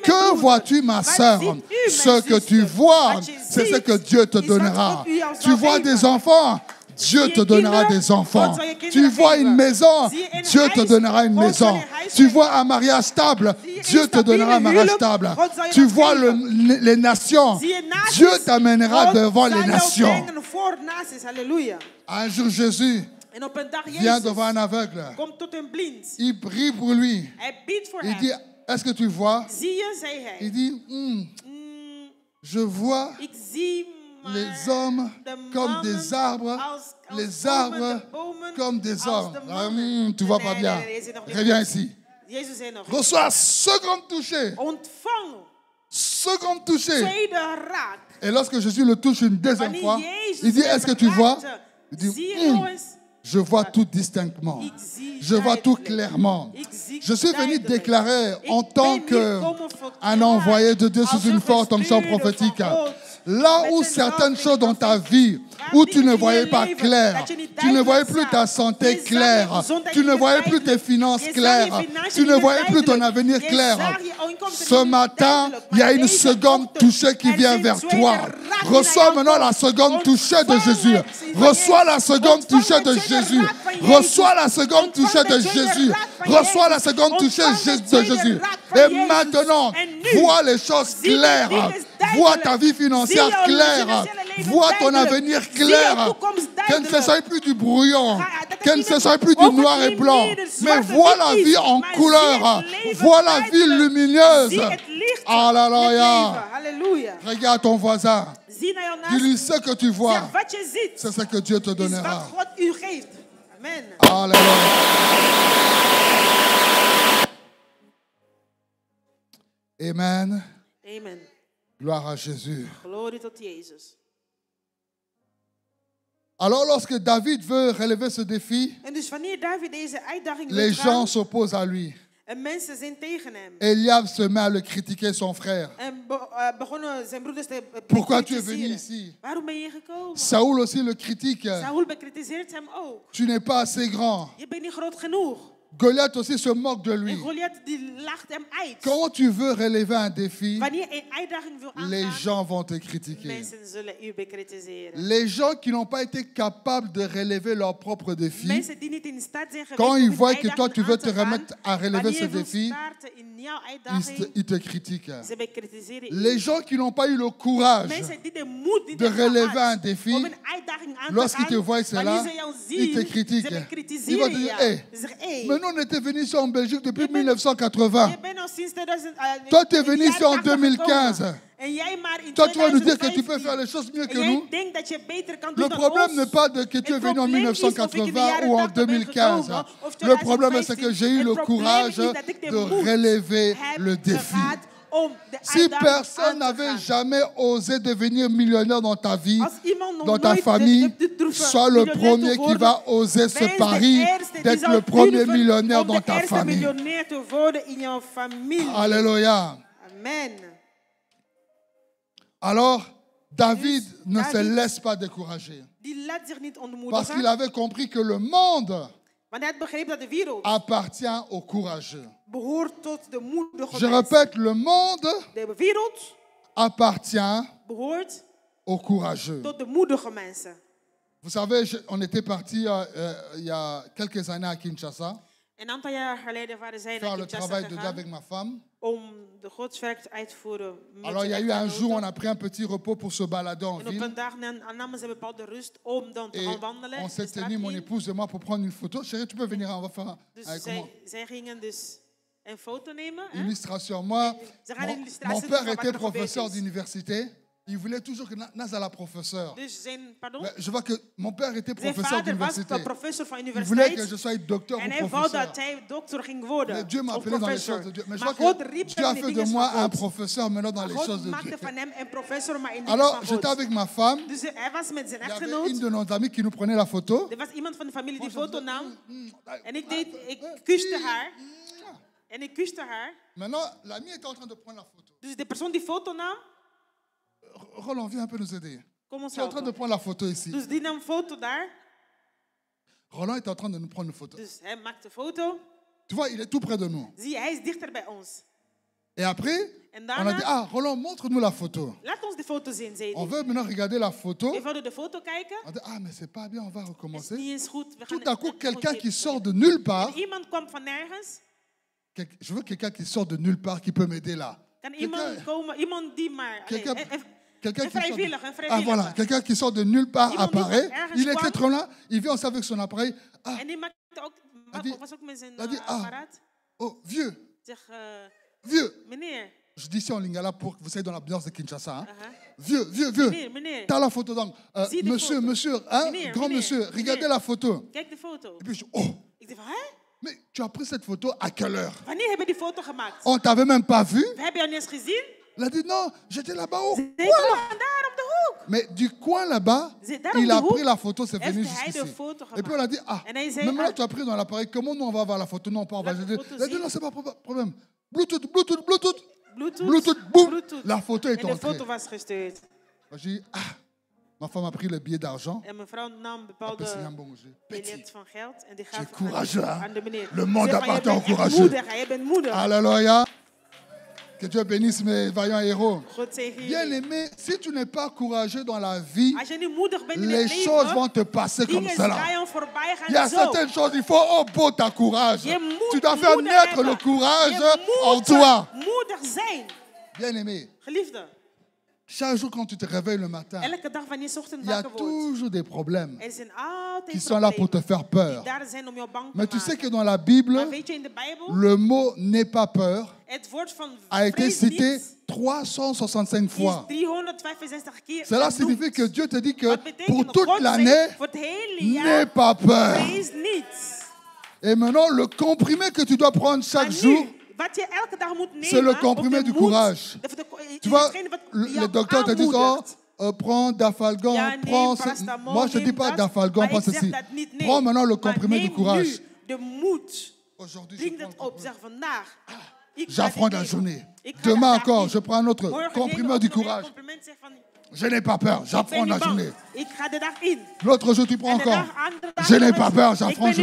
Que vois-tu, ma sœur? Ce que tu vois, c'est ce que Dieu te donnera. Tu vois des enfants? Dieu te donnera des enfants. Tu vois une maison, Dieu te donnera une maison. Tu vois un mariage stable, Dieu te donnera un mariage stable. Tu vois les nations, Dieu t'amènera devant les nations. Un jour, Jésus vient devant un aveugle. Il prie pour lui. Il dit, est-ce que tu vois? Il dit, je vois les hommes comme des arbres, les arbres comme des hommes. Tu ne vois pas bien. Reviens ici. Reçois second toucher. Second toucher. Et lorsque Jésus le touche une deuxième fois, il dit, est-ce que tu vois? Il dit, je vois tout distinctement. Je vois tout clairement. Je suis venu déclarer en tant qu'un envoyé de Dieu sous une forte onction prophétique. Là où certaines choses dans ta vie, où tu ne voyais pas clair, tu ne voyais plus ta santé claire, tu ne voyais plus tes finances claires, tu ne voyais plus ton avenir clair. Ce matin, il y a une seconde touchée qui vient vers toi. Reçois maintenant la seconde touchée de Jésus. Reçois la seconde touchée de Jésus. Reçois la seconde touchée de Jésus. Reçois la seconde touchée de Jésus. Et maintenant, vois les choses claires. Vois ta vie financière claire. Vois ton avenir clair. Que ne ce soit plus du brouillon. Que ne ce soit plus du noir et blanc. Mais vois la vie en couleur. Vois la vie lumineuse. Alléluia. Regarde ton voisin. Dis-lui ce que tu vois. C'est ce que Dieu te donnera. Alléluia. Amen. Amen. Gloire à Jésus. Glorie tot Jezus. Alors lorsque David veut relever ce défi, les gens s'opposent à lui. Eliab se met à le critiquer, son frère. Pourquoi tu es venu ici? Saoul aussi le critique. Tu n'es pas assez grand. Goliath aussi se moque de lui. Quand tu veux relever un défi, les gens vont te critiquer. Les gens qui n'ont pas été capables de relever leur propre défi, quand ils voient que toi tu veux te remettre à relever ce défi, ils te critiquent. Les gens qui n'ont pas eu le courage de relever un défi, lorsqu'ils te voient cela, ils te critiquent. Ils vont te dire, hey, mais nous on était venus ici en Belgique depuis 1980. Toi tu es venu ici en 2015. Toi, tu vas nous dire que tu peux faire les choses mieux que nous. Le problème n'est pas que tu es venu en 1980 ou en 2015. Le problème, c'est que j'ai eu le courage de relever le défi. Si personne n'avait jamais osé devenir millionnaire dans ta vie, dans ta famille, sois le premier qui va oser ce pari d'être le premier millionnaire dans ta famille. Alléluia. Amen. Alors, David ne se laisse pas décourager. Parce qu'il avait compris que le monde appartient aux courageux. Je répète, le monde appartient aux courageux. Vous savez, on était parti il y a quelques années à Kinshasa. Faire le travail de Dieu avec ma femme. Alors il y a eu un jour où on a pris un petit repos pour se balader en ville. Et on s'est tenu, mon épouse et moi, pour prendre une photo. Chérie, tu peux venir, on va faire une illustration. Moi, mon père était professeur d'université. Il voulait toujours que Naz la professeur. Je vois que mon père était professeur d'université. Il voulait que je sois docteur ou professeur. Mais Dieu m'a appelé dans les choses de Dieu. Mais je vois que Dieu a fait de moi un professeur maintenant dans les choses de Dieu. Alors, j'étais avec ma femme. Il y avait une de nos amies qui nous prenait la photo. Maintenant, l'amie était en train de prendre la photo. Roland, viens un peu nous aider. Tu es en train de prendre la photo ici. Roland est en train de nous prendre une photo. Tu vois, il est tout près de nous. Et après, on a dit, Roland, montre-nous la photo. On veut maintenant regarder la photo. On a dit, mais c'est pas bien, on va recommencer. Tout à coup, quelqu'un qui sort de nulle part. Je veux quelqu'un qui sort de nulle part qui peut m'aider là. Quelqu'un qui sort de nulle part apparaît. Il était trop là. Il vient aussi avec son appareil. Il a dit, vieux. Vieux. Je dis ça en lingala pour que vous soyez dans l'ambiance de Kinshasa. Vieux. T'as la photo donc. Monsieur, grand monsieur, regardez la photo. Et puis je dis, mais tu as pris cette photo à quelle heure? On ne t'avait même pas vu. Il a dit non, j'étais là-bas au coin. Mais du coin là-bas, il a pris la photo, c'est venu jusqu'ici. Et puis on a dit, même là tu as pris dans l'appareil, comment nous on va avoir la photo? Non, pas on va. Il a dit non, c'est pas problème. Bluetooth, boum. La photo est entrée. J'ai dit, ma femme a pris le billet d'argent. C'est courageux. Le monde appartient aux courageux. Alléluia. Que Dieu bénisse mes vaillants héros. Bien aimé, si tu n'es pas courageux dans la vie, les choses vont te passer comme cela. Il y a certaines choses, il faut ta courage. Tu dois faire naître le courage en toi. Bien aimé. Chaque jour quand tu te réveilles le matin, il y a toujours des problèmes qui sont là pour te faire peur. Mais tu sais que dans la Bible, le mot « n'aie pas peur » a été cité 365 fois. Cela signifie que Dieu te dit que pour toute l'année, n'aie pas peur. Et maintenant, le comprimé que tu dois prendre chaque jour, c'est le comprimé du courage. Tu vois, le docteur te dit, prends Dafalgan, prends... Moi, je ne dis pas Dafalgan, prends ceci. Prends maintenant le comprimé du courage. Aujourd'hui, j'affronte la journée. Demain encore, je prends un autre comprimé du courage. Je n'ai pas peur, j'affronte la journée. L'autre jour, tu prends encore. Je n'ai pas peur, j'affronte.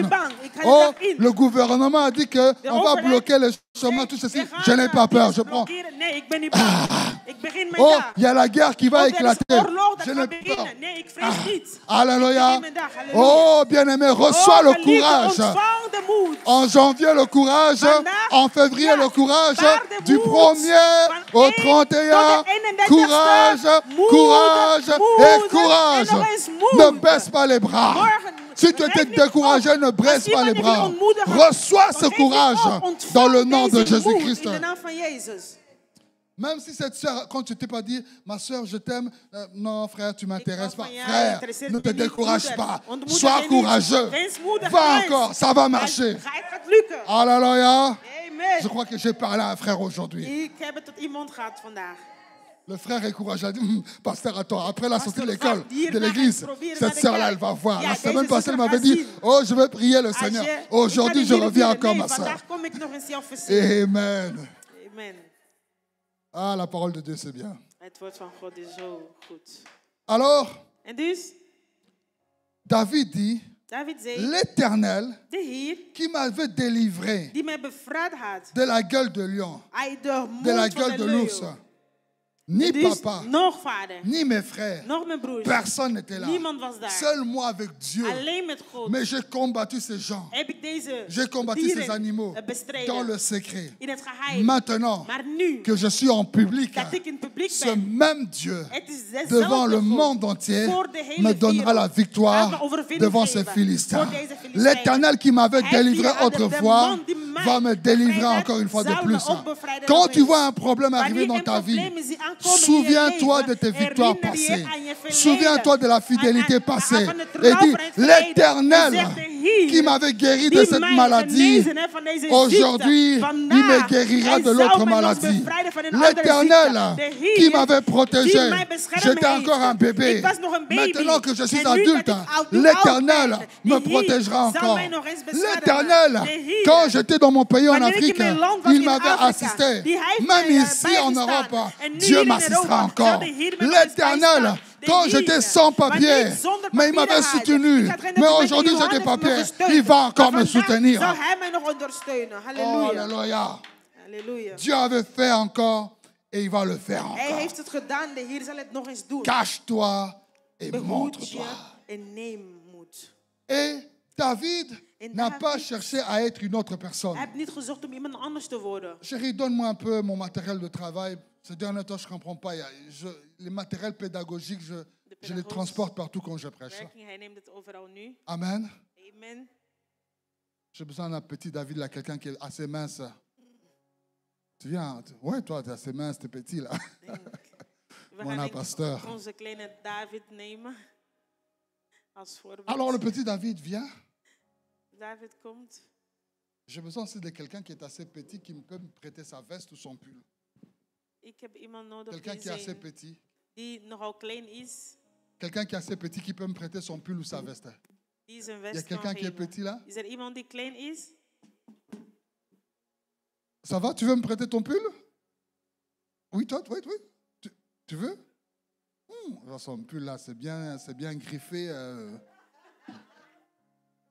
Oh, le gouvernement a dit qu'on va bloquer le chemin, tout ceci. Je n'ai pas peur, je prends. Oh, il y a la guerre qui va éclater. Je n'ai pas peur. Alléluia. Oh, bien-aimé, reçois le courage. En janvier, le courage. En février, le courage. Du 1er au 31. Courage, courage et courage. Ne baisse pas les bras. Si tu étais découragé, ne baisse pas les bras. Reçois ce courage dans le nom de Jésus-Christ. Même si cette soeur, quand tu t'es pas dit, ma soeur, je t'aime, non frère, tu m'intéresses pas. Frère, ne te décourage pas. Sois courageux. Va encore, ça va marcher. Alléluia. Je crois que j'ai parlé à un frère aujourd'hui. Le frère est courageux. Il a dit, pasteur, attends, après la sortie de l'école, de l'église, cette sœur-là, elle va voir. La semaine passée, elle m'avait dit, oh, je vais prier le Seigneur. Aujourd'hui, je reviens encore, ma sœur. Amen. Ah, la parole de Dieu, c'est bien. Alors, David dit, l'Éternel qui m'avait délivré de la gueule de lion, de la gueule de l'ours. Ni papa, ni mes frères, personne n'était là. Seul moi avec Dieu. Mais j'ai combattu ces gens. J'ai combattu ces animaux dans le secret. Maintenant que je suis en public, ce même Dieu, devant le monde entier, me donnera la victoire devant ces Philistins. L'Éternel qui m'avait délivré autrefois va me délivrer encore une fois de plus. Quand tu vois un problème arriver dans ta vie, souviens-toi de tes victoires passées. Souviens-toi de la fidélité passée. Et dis, l'Éternel qui m'avait guéri de cette maladie, aujourd'hui, il me guérira de l'autre maladie. L'Éternel qui m'avait protégé, j'étais encore un bébé. Maintenant que je suis adulte, l'Éternel me protégera encore. L'Éternel, quand j'étais dans mon pays en Afrique, il m'avait assisté. Même ici en Europe, Dieu m'assistera encore. L'Éternel, quand j'étais sans papier, mais il m'avait soutenu. Mais aujourd'hui, j'ai des papiers. Il va encore me soutenir. Oh, alléluia. Dieu avait fait encore et il va le faire encore. Cache-toi et montre-toi. Et David n'a pas cherché à être une autre personne. Chérie, donne-moi un peu mon matériel de travail. Ce dernier temps, je ne comprends pas. Les matériels pédagogiques, je les transporte partout quand je prêche. Amen. J'ai besoin d'un petit David, là, quelqu'un qui est assez mince. Tu viens, ouais, toi, tu es assez mince, tu es petit, là. Mon pasteur. Alors, le petit David vient. J'ai besoin aussi de quelqu'un qui est assez petit, qui peut me prêter sa veste ou son pull. Quelqu'un qui est assez petit. Quelqu'un qui est assez petit qui peut me prêter son pull ou sa veste. Il y a quelqu'un qui est petit là? Ça va? Tu veux me prêter ton pull? Oui, toi, oui. Tu veux? Son pull là, c'est bien griffé.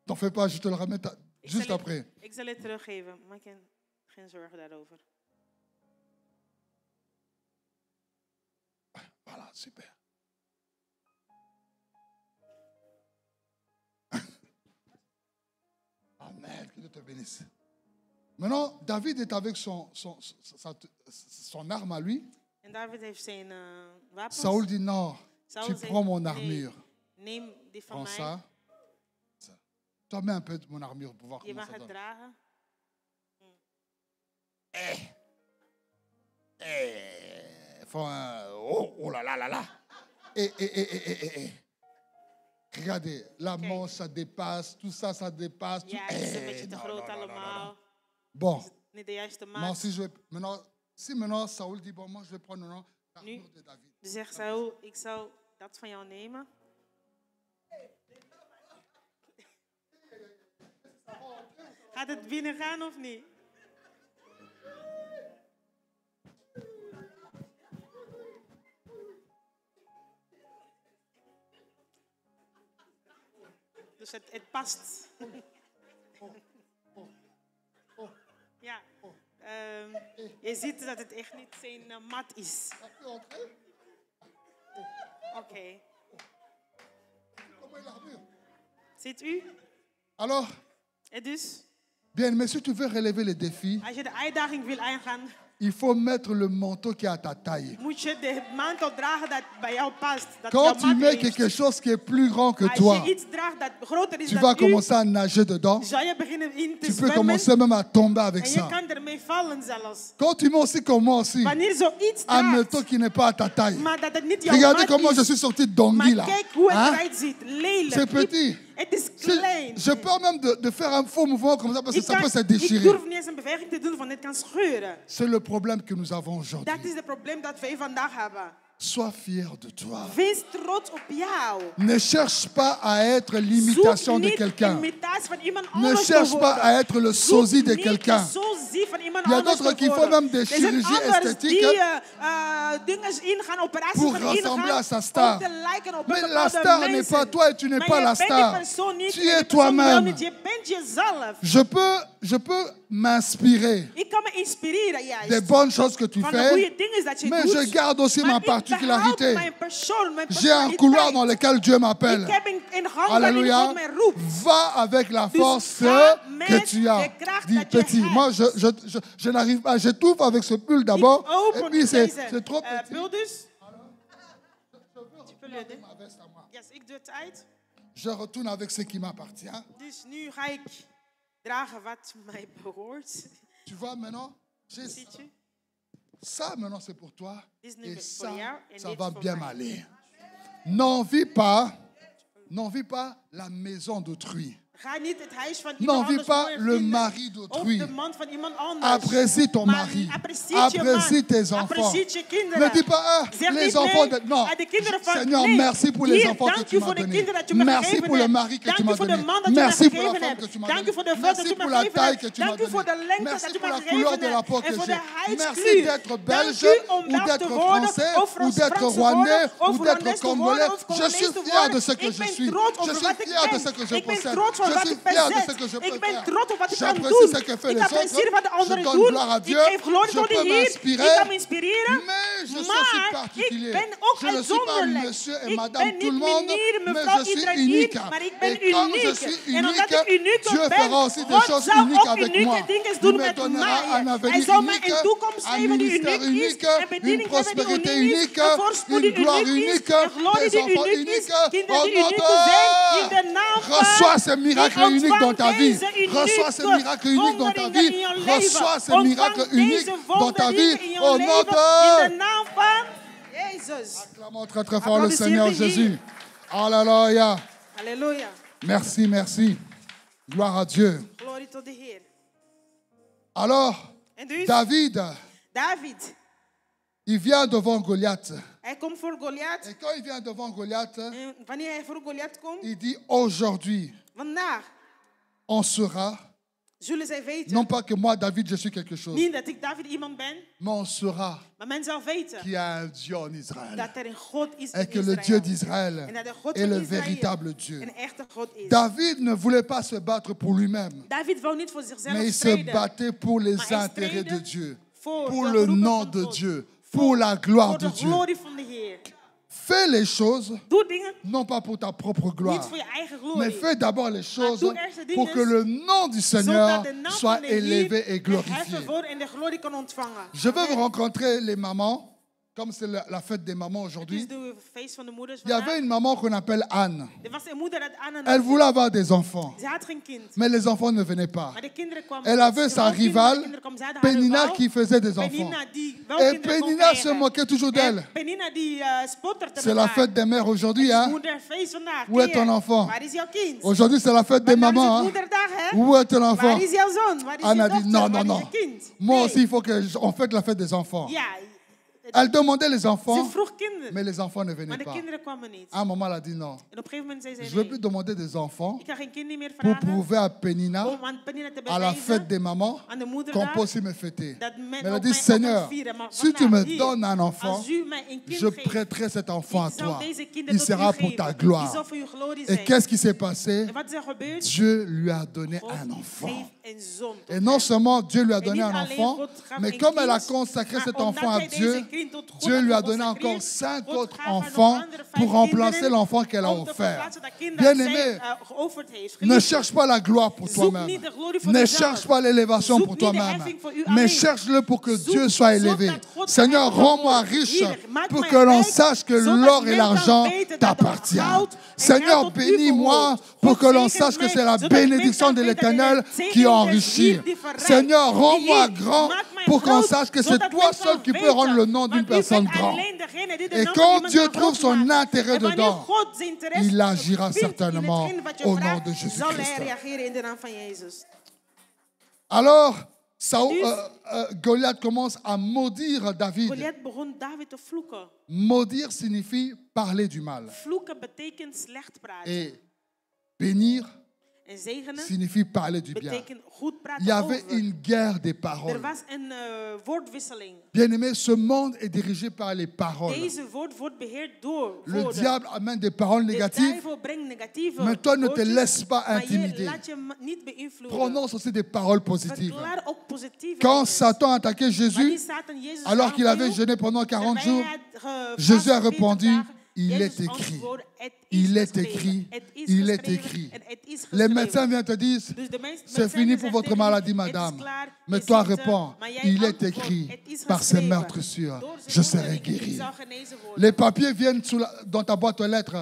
T'en fais pas, je te le remets juste après. Ik zal het teruggeven, maar ik heb geen zorgen daarover. Voilà, super. Amen, que Dieu te bénisse. Maintenant, David est avec son arme à lui. En David heeft zijn wapens. Saoul dit non, tu prends mon armure. Neem die van prends mij. Ça. Toi, mets un peu de mon armure pour voir comment ça donne. Dragen. Oh là là là là. Regardez, la manche, ça dépasse, tout ça, ça dépasse. Ja, het is een beetje te groot allemaal. Bon. Niet de juiste maat. Non, si maintenant Saoul dit, bon, moi je vais prendre l'armure de David. Zegt Saul, ik zal dat van jou nemen. Gaat het binnen gaan of niet? Dus het past. Ja. Je ziet dat het echt niet zijn mat is. Oké. Ziet u? Alors, En dus? Bien, mais si tu veux relever les défis, als je de uitdaging wil aangaan, il faut mettre le manteau qui est à ta taille. Moet je de mantel dragen dat bij jou past. Dat Quand tu mets quelque chose qui est plus grand que toi, als je iets draagt dat groter is tu dan vas u, commencer à nager dedans. zou je beginnen in te Tu peux zwemmen, commencer même à tomber avec en je ça. kan ermee vallen zelfs. Quand tu mets aussi comme moi aussi, Wanneer zoiets un draagt, manteau qui n'est pas à ta taille. maar dat het niet jouw Regardez maat comment is, je suis sorti de Dongui là. maar kijk hoe het Hein? eruit ziet. Lelijk. C'est petit. Het is klein. Je peux même de faire un faux mouvement comme ça parce que ça peut se Ik déchirer. durf niet eens een beweging te doen van dit kan scheuren. C'est le problème que nous avons aujourd'hui. Dat is het probleem dat wij vandaag hebben. Sois fier de toi. Wees trots op jou. Ne cherche pas à être l'imitation Zoek de niet quelqu'un. imitatie van iemand Ne anders te cherche pas worden. à être le Zoek sosie de niet quelqu'un. de sosie van iemand Il y a anders d'autres te qui font worden. même des Er zijn chirurgies anderen esthétiques die dingen ingaan, operaties pour gaan ressembler ingaan à sa star. om te lijken op Mais een la bepaalde star n'est mensen. pas toi et tu n'es Maar pas je la bent die star. persoon niet, Tu en die es persoon wel toi-même. niet. Je bent jezelf. Je peux m'inspirer Ik kan me inspireren juist. des bonnes choses que tu van de fais, goede dingen dat je mais doet. je garde aussi Maar ma ik behoud particularité. mijn persoon, mijn J'ai un couloir dans lequel Dieu m'appelle. Ik heb een gang waarin Alléluia. God mij roept. Va avec la Dus force ga que met tu as. de kracht Dis dat je petit. hebt. Moi, je n'arrive pas. J'étouffe avec ce pull d'abord. Ik open Et puis, c'est deze trop petit. pul dus. Tu peux l'aider? Ma veste à moi. Yes, ik doe het uit. Je retourne avec ce qui m'appartient. Dus nu ga ik dragen wat mij behoort. Tu vois maintenant, Ziet u? ça maintenant c'est pour toi. Dit is nu Et voor ça, jou en ça dit va voor bien mij. m'aller. N'envie pas la maison d'autrui. Ga niet het huis van iemand N'envie anders pas mooi le vinden. mari Of d'autrui. de man van iemand anders. Apprécie ton Maar mari. apprecieer je Apprécie man. tes enfants. Apprecieer je kinderen. Ne dis pas, ah, Zeg les niet enfants. nee Non. aan de kinderen van, Seigneur, nee. merci pour les Hier, enfants que dank tu u m'as voor de donnés. kinderen dat je me Merci gegeven pour le hebt. mari que Dank tu u m'as voor de donné. man dat je me Merci pour la gegeven femme hebt. que tu m'as Dank u voor de donnée. vrouw dat Merci u me pour la gegeven taille que hebt. tu m'as Dank u voor de donnée. lengte Merci dat u pour me la couleur gegeven de la hebt. peau En que voor de j'ai. Merci huidskleur. d'être Dank belge u om ou Belg d'être te worden, français of ou d'être Frans te rwandais worden, ou of d'être Rwandees te congolais. worden, of Je suis Congolees te fier de worden. ce que Ik je ben suis. trots Je over suis wat ik fier de ben. ce que je Ik ben possède. trots over Je wat suis ik fier de ce bezet. que je peux Ik ben faire. trots op wat ik kan J'apprécie doen. ce que fait Ik les apprecieer wat de autres. Je anderen donne doen. gloire à Ik Dieu. geef glorie Je tot de peux Heer. m'inspirer. Ik kan me inspireren. Mais je suis aussi Maar ik particulier. ben ook Je ne suis pas uitzonderlijk. monsieur et Ik madame ben tout le niet monde, meneer, mais mevrouw, je suis iedereen unique. hier, maar ik ben Et comme je uniek. suis En omdat unique, ik uniek Dieu ben, fera aussi des God choses zal uniques ook avec moi. unieke dingen Il doen me met donnera un mij. avenir Hij zal mij unique, een toekomst un geven die ministère uniek is, unique, een bediening une geven die prospérité uniek is, unique, een voorspoed une die gloire uniek is, unique, een glorie des die enfants uniek is, uniques. kinderen Oh die non, uniek zijn, in de naam van reçois ces miracles uniques dans ta vie. Reçois ces miracles uniques dans ta vie. Reçois ces miracles uniques dans ta vie. Au nom de... in de naam van Jezus. Acclamons très très fort le Seigneur Jésus. Alléluia. Halleluja. Merci, merci. Gloire à Dieu. Glorie tot de Heer. Alors, En dus, David, il vient devant Goliath. hij komt voor Goliath. Et quand il vient devant Goliath, En wanneer hij voor Goliath komt, il dit aujourd'hui, vandaag on saura, zullen zij weten, non pas que moi, David, je suis quelque chose, niet dat ik David iemand ben, mais on saura maar men zal weten qu'il y a un Dieu en Israël. dat er een God is Et in que le Dieu Israël. d'Israël En dat de God est van le Israël véritable Dieu. een echte God is. David ne voulait pas se battre pour lui-même, David wou niet voor zichzelf mais il se strijden, battait pour les maar hij intérêts de strijde Dieu, voor pour de le geroepen nom van de God, Dieu, pour la gloire voor de de Dieu. glorie van de Heer. Fais les choses, Doe dingen non pas pour ta propre niet gloire, voor je eigen mais glorie, fais d'abord les choses doe eerst de dingen pour que le nom du Seigneur zodat de naam soit van de Heer élevé et geheffen glorifié. wordt en de glorie kan ontvangen. Je veux vous rencontrer les mamans, comme c'est la fête des mamans Het is aujourd'hui. de feest van de moeders Il y avait vandaag. une maman qu'on appelle Anne. Er was een moeder uit Anne. Elle voulait avoir des enfants, Ze had geen kind. mais les enfants ne venaient pas. Maar de kinderen kwamen Elle niet. avait Ze sa wou kinderen, maar de rivale, kinderen kwamen. Ze hadden haar Penina, rivaal. qui faisait des enfants. Penina die wel Et kinderen kon Penina se krijgen. moquait toujours d'elle. En Penina die spotterde C'est met la haar. fête des mères aujourd'hui, Het is hein? moederfeest vandaag. Où est Ken je? ton enfant? Waar is jouw kind? Aujourd'hui, c'est la fête des Vandaag is mamans, het hein? moederdag, hè? Où est ton enfant? Waar is jouw zoon? Waar is Anne je a dit dochter? non, Waar non, is non. je kind? Moi Nee. aussi, il faut qu'on fête la fête des enfants. Ja, Elle demandait les enfants, mais les enfants ne venaient pas. À un moment, elle a dit non. Je ne veux plus demander des enfants pour prouver à Penina, à la fête des mamans, qu'on peut aussi me fêter. Mais elle a dit, Seigneur, si tu me donnes un enfant, je prêterai cet enfant à toi. Il sera pour ta gloire. Et qu'est-ce qui s'est passé? Dieu lui a donné un enfant. Et non seulement Dieu lui a donné un enfant, mais comme elle a consacré cet enfant à Dieu, Dieu lui a donné encore 5 autres enfants pour remplacer l'enfant qu'elle a offert. Bien-aimé, ne cherche pas la gloire pour toi-même. Ne cherche pas l'élévation pour toi-même. Mais cherche-le pour que Dieu soit élevé. Seigneur, rends-moi riche pour que l'on sache que l'or et l'argent t'appartiennent. Seigneur, bénis-moi pour que l'on sache que c'est la bénédiction de l'Éternel qui enrichit. Seigneur, rends-moi grand pour qu'on sache que c'est toi seul qui peux rendre le nom d'une personne grand. Et quand Dieu trouve son intérêt dedans, il agira certainement au nom de Jésus-Christ. Alors, Goliath commence à maudire David. Maudire signifie parler du mal. Et bénir signifie parler du bien. Il y avait une guerre des paroles. Bien-aimé, ce monde est dirigé par les paroles. Le diable amène des paroles négatives, mais toi ne te laisse pas intimider. Prononce aussi des paroles positives. Quand Satan a attaqué Jésus, alors qu'il avait jeûné pendant 40 jours, Jésus a répondu, il est écrit. Il est écrit. Il est écrit. Les médecins viennent te dire, c'est fini pour votre maladie, madame. Mais toi réponds, il est écrit, par ses meurtrissures, je serai guéri. Les papiers viennent dans ta boîte aux lettres.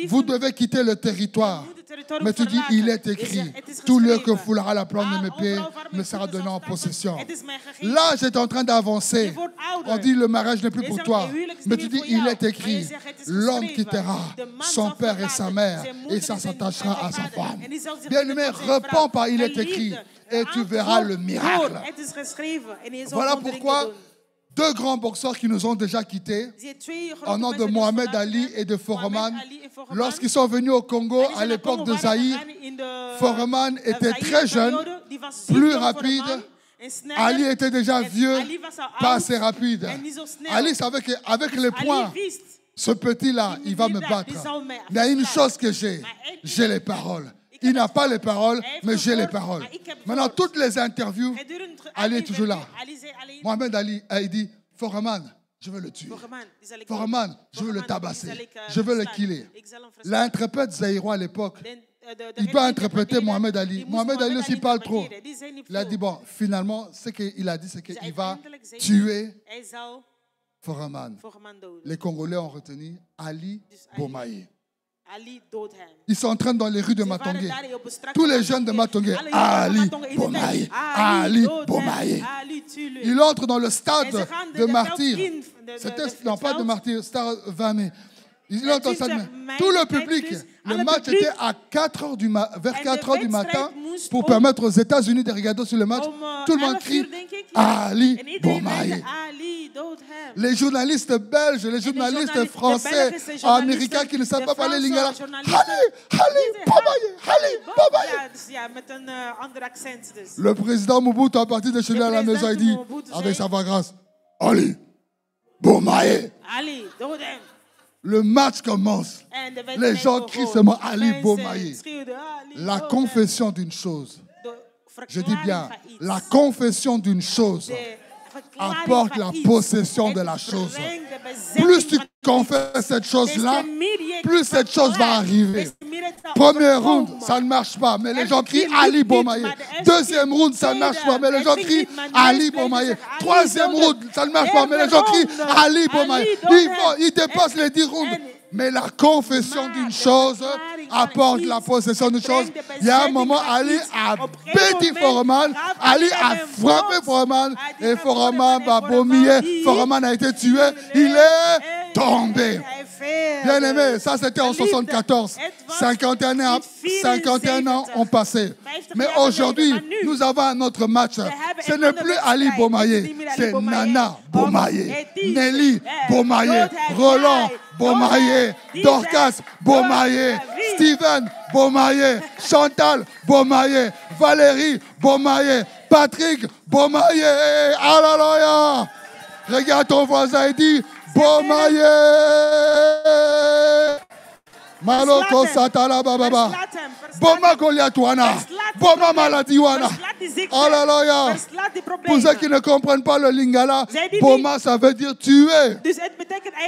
Vous devez quitter le territoire. Mais tu dis, il est écrit, tout lieu que foulera la plante de mes pieds me sera donné en possession. Là, j'étais en train d'avancer. On dit, le mariage n'est plus pour toi. Mais tu dis, il est écrit, l'homme quittera son père et sa mère, et ça s'attachera à sa femme. Bien-aimé, réponds par il est écrit, et tu verras le miracle. Voilà pourquoi 2 grands boxeurs qui nous ont déjà quittés, au nom de Mohamed Ali et de Foreman, lorsqu'ils sont venus au Congo à l'époque de Zaïre, Foreman était très jeune, plus rapide. Ali était déjà vieux, pas assez rapide. Ali savait qu'avec les poings, ce petit-là, il va me battre. Mais il y a une chose que j'ai les paroles. Il n'a pas les paroles, mais j'ai les paroles. Maintenant, toutes les interviews, Ali est toujours là. Mohamed Ali, il dit, Foreman, je veux le tuer. Foreman, je veux le tabasser. Je veux le killer. L'interprète zaïrois à l'époque, il peut interpréter Mohamed Ali. Mohamed Ali aussi parle trop. Il a dit, bon, finalement, ce qu'il a dit, c'est qu'il va tuer Foreman. Les Congolais ont retenu Ali Bomaye. Ils s'entraînent dans les rues de Matongé. Tous les jeunes de Matongé, Ali Bomaye, Ali Bomaye. Il entre dans le stade de martyrs. Non, pas de martyrs, stade 20 mai. Il entre dans le stade. Tout le public, le match était à 4 heures vers 4 heures du matin pour permettre aux États-Unis de regarder sur le match. Tout le monde crie Ali Bomaye. Les journalistes belges, les journalistes français, américains qui ne savent pas parler lingala. Ali Bomaye, Ali Bomaye. Le président Mobutu a parti de chez lui à la maison et dit, avec sa voix grasse, Ali Bomaye. Le match commence. Les gens crient seulement Ali Bomaye. La confession d'une chose, je dis bien, la confession d'une chose apporte la possession de la chose. Plus tu confesses cette chose-là, plus cette chose va arriver. Premier round, ça ne marche pas, mais les gens crient Ali Bomaye. Deuxième round, ça ne marche pas, mais les gens crient Ali Bomaye. Troisième round, ça ne marche pas, mais les gens crient Ali Bomaye. Ils dépassent les 10 rounds. Mais la confession d'une chose apporte la possession d'une chose. Il y a un moment, Ali a bêti Foreman, Ali a frappé Foreman, et Foreman a vomi, Foreman a été tué, il est tombé. Bien aimé, ça c'était en 74. 51 ans ont passé. Mais aujourd'hui, nous avons un autre match. Ce n'est plus Ali Bomaye, c'est Nana Bomaye, Nelly Bomaye, Roland Bomaye, Dorcas Bomaye, Steven Bomaye, Chantal Bomaye, Valérie Bomaye, Patrick Bomaye. Alléluia! Regarde ton voisin et dis Bomaye. Maloko satala bababa. Boma Goliathwana. Boma maladiwana. Alléluia. Pour ceux qui ne comprennent pas le lingala, Boma ça veut dire tuer.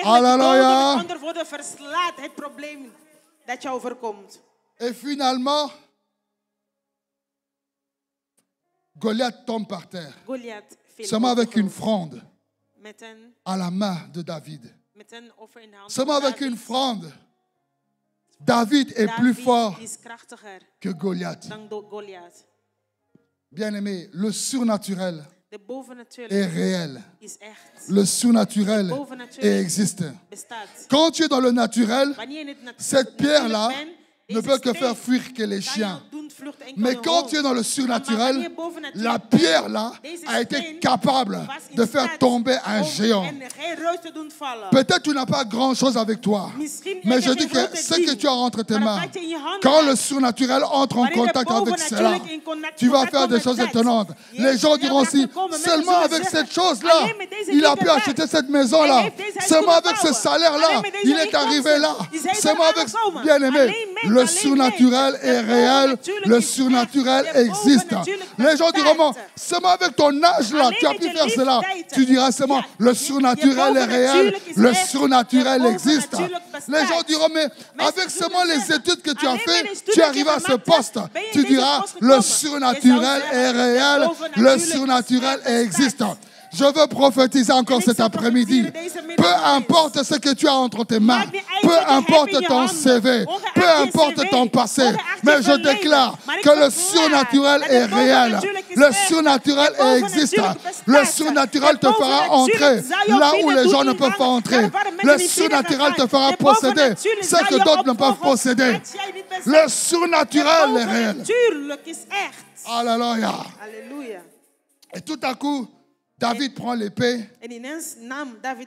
Alléluia. Et finalement, Goliath tombe par terre. Seulement avec une fronde à la main de David. Seulement avec une fronde. David est plus fort que Goliath. Bien-aimé, le surnaturel est réel. Le surnaturel existe. Quand tu es dans le naturel, cette pierre-là ne peut que faire fuir que les chiens. Mais quand tu es dans le surnaturel, la pierre là a été capable de faire tomber un géant. Peut-être tu n'as pas grand chose avec toi, mais je dis que ce que tu as entre tes mains, quand le surnaturel entre en contact avec cela, tu vas faire des choses étonnantes. Les gens diront aussi, seulement avec cette chose-là, il a pu acheter cette maison-là. Seulement avec ce salaire-là, il est arrivé là. Seulement avec, bien aimé, le surnaturel est réel. Le surnaturel existe. Les gens diront, seulement avec ton âge là, tu as pu faire cela. Tu diras seulement, le surnaturel est réel, le surnaturel existe. Les gens diront, mais avec seulement les études que tu as fait, tu arrives à ce poste. Tu diras, le surnaturel est réel, le surnaturel existe. Je veux prophétiser encore cet après-midi. Peu importe ce que tu as entre tes mains, peu importe ton CV, peu importe ton passé, mais je déclare que le surnaturel est réel. Le surnaturel existe. Le surnaturel te fera entrer là où les gens ne peuvent pas entrer. Le surnaturel te fera posséder ce que d'autres ne peuvent posséder. Le surnaturel est réel. Alléluia. Et tout à coup, David prend l'épée,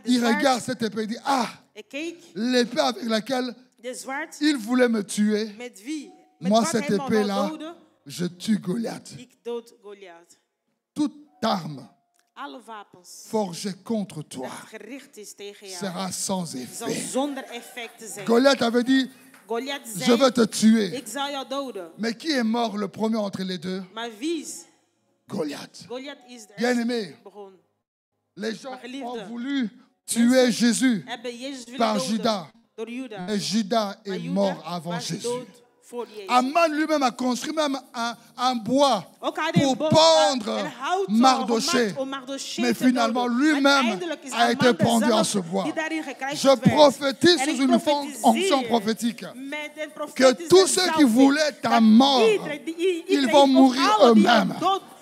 il regarde cette épée et dit, ah, l'épée avec laquelle il voulait me tuer, moi cette épée-là, je tue Goliath. Toute arme forgée contre toi sera sans effet. Goliath avait dit, je veux te tuer. Mais qui est mort le premier entre les deux? Goliath. Bien aimé, les gens ont voulu tuer Jésus par Judas. Mais Judas est mort avant Jésus. Aman lui-même a construit même un bois pour pendre Mardoché. Mais finalement, lui-même a été pendu à ce bois. Je prophétise sous une onction prophétique que tous ceux qui voulaient ta mort, ils vont mourir eux-mêmes.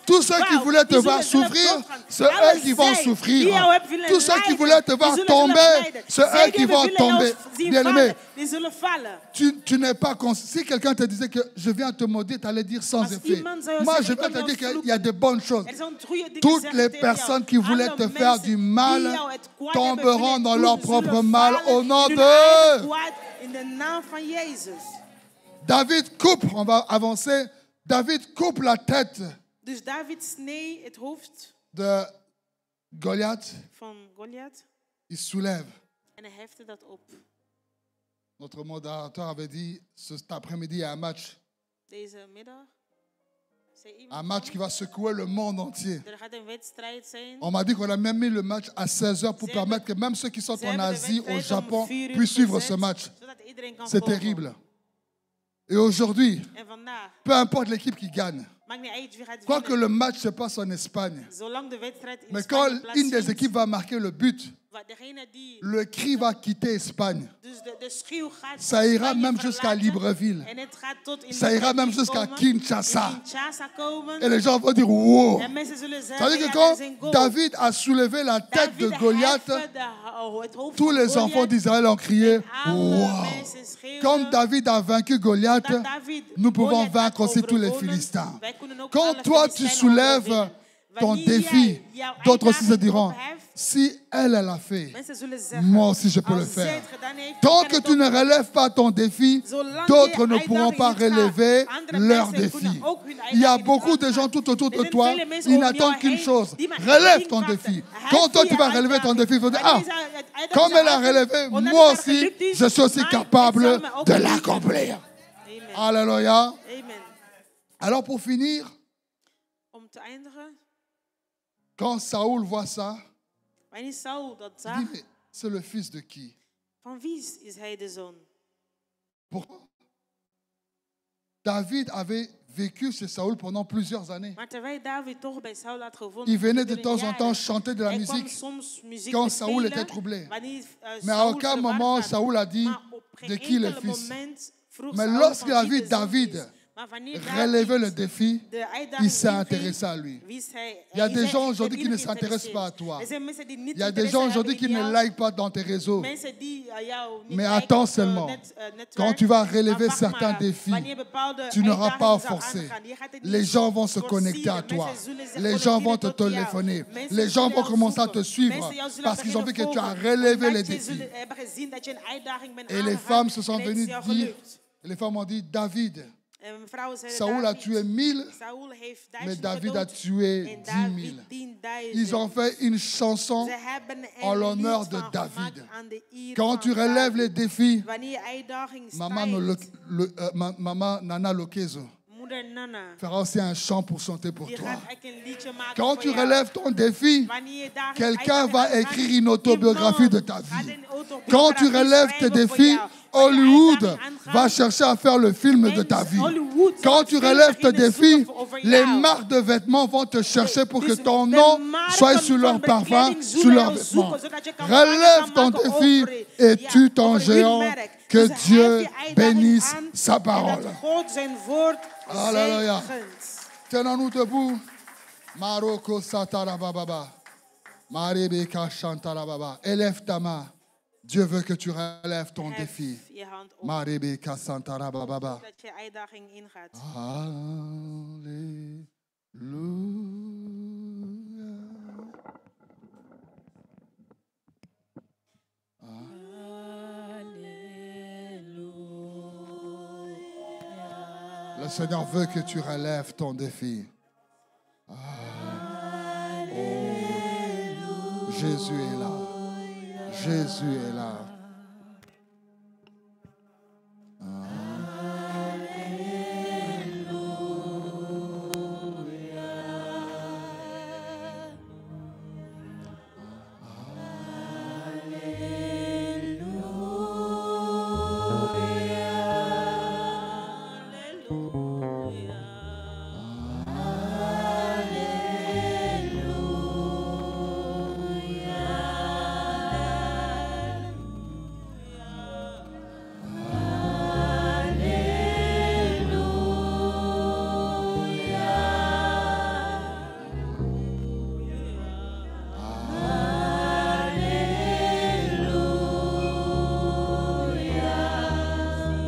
Tous ceux qui voulaient te voir souffrir, c'est eux qui vont souffrir. Tous ceux qui voulaient te voir tomber, c'est eux qui vont tomber. Bien-aimé, tu n'es pas conscient. Si quelqu'un te disait que je viens te maudire, tu allais dire sans effet. Moi, je vais te dire qu'il y a de bonnes choses. Toutes les personnes qui voulaient te faire du mal tomberont dans leur propre mal au nom de David coupe, on va avancer. David coupe la tête Dus David snee het hoofd de Goliath. Van Goliath. Il soulève. En hij hefte dat op. Notre modérateur avait dit cet après-midi il y a un match. Deze middag. Un match qui va secouer le monde entier. Er gaat een wedstrijd zijn. On m'a dit qu'on a même mis le match à 16h pour permettre que même ceux qui sont en Asie, au Japon, puissent suivre ce match. C'est terrible. Et aujourd'hui, peu importe l'équipe qui gagne, quoique le match se passe en Espagne, mais quand une des équipes va marquer le but, le cri va quitter Espagne. Ça ira même jusqu'à Libreville. Ça ira même jusqu'à Kinshasa. Et les gens vont dire wow. Ça veut dire que quand David a soulevé la tête de Goliath, tous les enfants d'Israël ont crié wow. Comme David a vaincu Goliath, nous pouvons vaincre aussi tous les Philistins. Quand toi tu soulèves ton défi, d'autres aussi se diront, si elle l'a fait, moi aussi je peux le faire. Tant que tu ne relèves pas ton défi, d'autres ne pourront pas relever leur défi. Il y a beaucoup de gens tout autour de toi, ils n'attendent qu'une chose, relève ton défi. Quand toi tu vas relever ton défi, ils vont dire, ah, comme elle a relevé, moi aussi, je suis aussi capable de l'accomplir. Alléluia. Alors pour finir, quand Saoul voit ça, il dit, c'est le fils de qui? Pourquoi? David avait vécu chez Saoul pendant plusieurs années. Il venait de temps en temps chanter de la musique quand Saoul était troublé. Mais à aucun moment, Saoul a dit de qui le fils. Mais lorsqu'il a vu David relever le défi, il s'est intéressé à lui. Il y a des gens aujourd'hui qui ne s'intéressent pas à toi. Il y a des gens aujourd'hui qui ne like pas dans tes réseaux. Mais attends seulement, quand tu vas relever certains défis, tu n'auras pas à forcer. Les gens vont se connecter à toi. Les gens vont te téléphoner. Les gens vont commencer à te suivre parce qu'ils ont vu que tu as relevé les défis. Et les femmes se sont venues dire, les femmes ont dit, David, Saoul a tué 1000, mais David a tué 10 000. Ils ont fait une chanson en l'honneur de David. Quand tu relèves les défis, Maman Nana Lokezo fera aussi un chant pour chanter pour toi. Quand tu relèves ton défi, quelqu'un va écrire une autobiographie de ta vie. Quand tu relèves tes défis, Hollywood va chercher à faire le film de ta vie. Quand tu relèves tes défis, les marques de vêtements vont te chercher pour que ton nom soit sur leur parfum, sur leurs vêtements. Relève ton défi et tue ton géant. Que Dieu bénisse sa parole. Alléluia. Tenons-nous debout. Maroko satarababa. Maribeka chantarababa. Élève ta main. Dieu veut que tu relèves ton défi. Maribeka santarababa. Le Seigneur veut que tu relèves ton défi. Oh, Jésus est là. Jésus est là.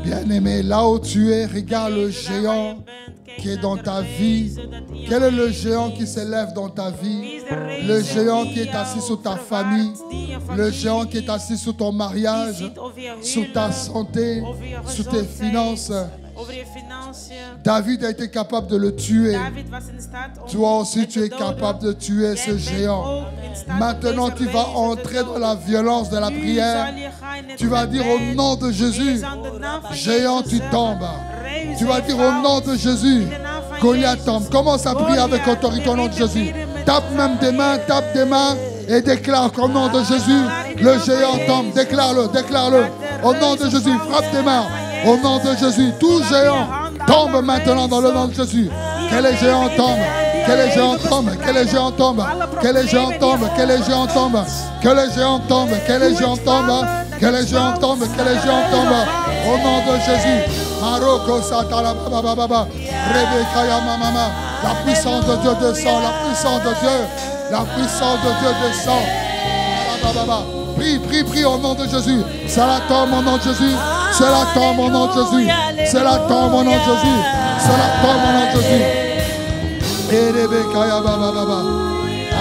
Bien-aimé, là où tu es, regarde le géant qui est dans ta vie. Quel est le géant qui s'élève dans ta vie? Le géant qui est assis sur ta famille. Le géant qui est assis sur ton mariage, sur ta santé, sur tes finances. David a été capable de le tuer. Toi aussi, tu es capable de tuer ce géant. Maintenant, tu vas entrer dans la violence de la prière. Tu vas dire au nom de Jésus, géant, tu tombes. Tu vas dire au nom de Jésus, Goliath tombe. Commence à prier avec autorité au nom de Jésus. Tape même des mains et déclare qu'au nom de Jésus, le géant tombe. Déclare-le, déclare-le. Au nom de Jésus, frappe tes mains. Au nom de Jésus, tout géant tombe maintenant dans le nom de Jésus. Que les géants tombent, Que les géants tombent, que les géants tombent, que les géants tombent, que les géants tombent, que les géants tombent, que les géants tombent, que les géants tombent, que les géants tombent. Au nom de Jésus. Maroko Satala Baba Baba. Rebecca Yamama. La puissance de Dieu descend, la puissance de Dieu. La puissance de Dieu descend. Baba Baba. Prie, prie, prie au nom de Jésus. C'est la tombe au nom de Jésus. C'est la tombe au nom de Jésus. C'est la tombe au nom de Jésus. C'est la tombe au nom de Jésus. Et Rebecca Yamama Baba.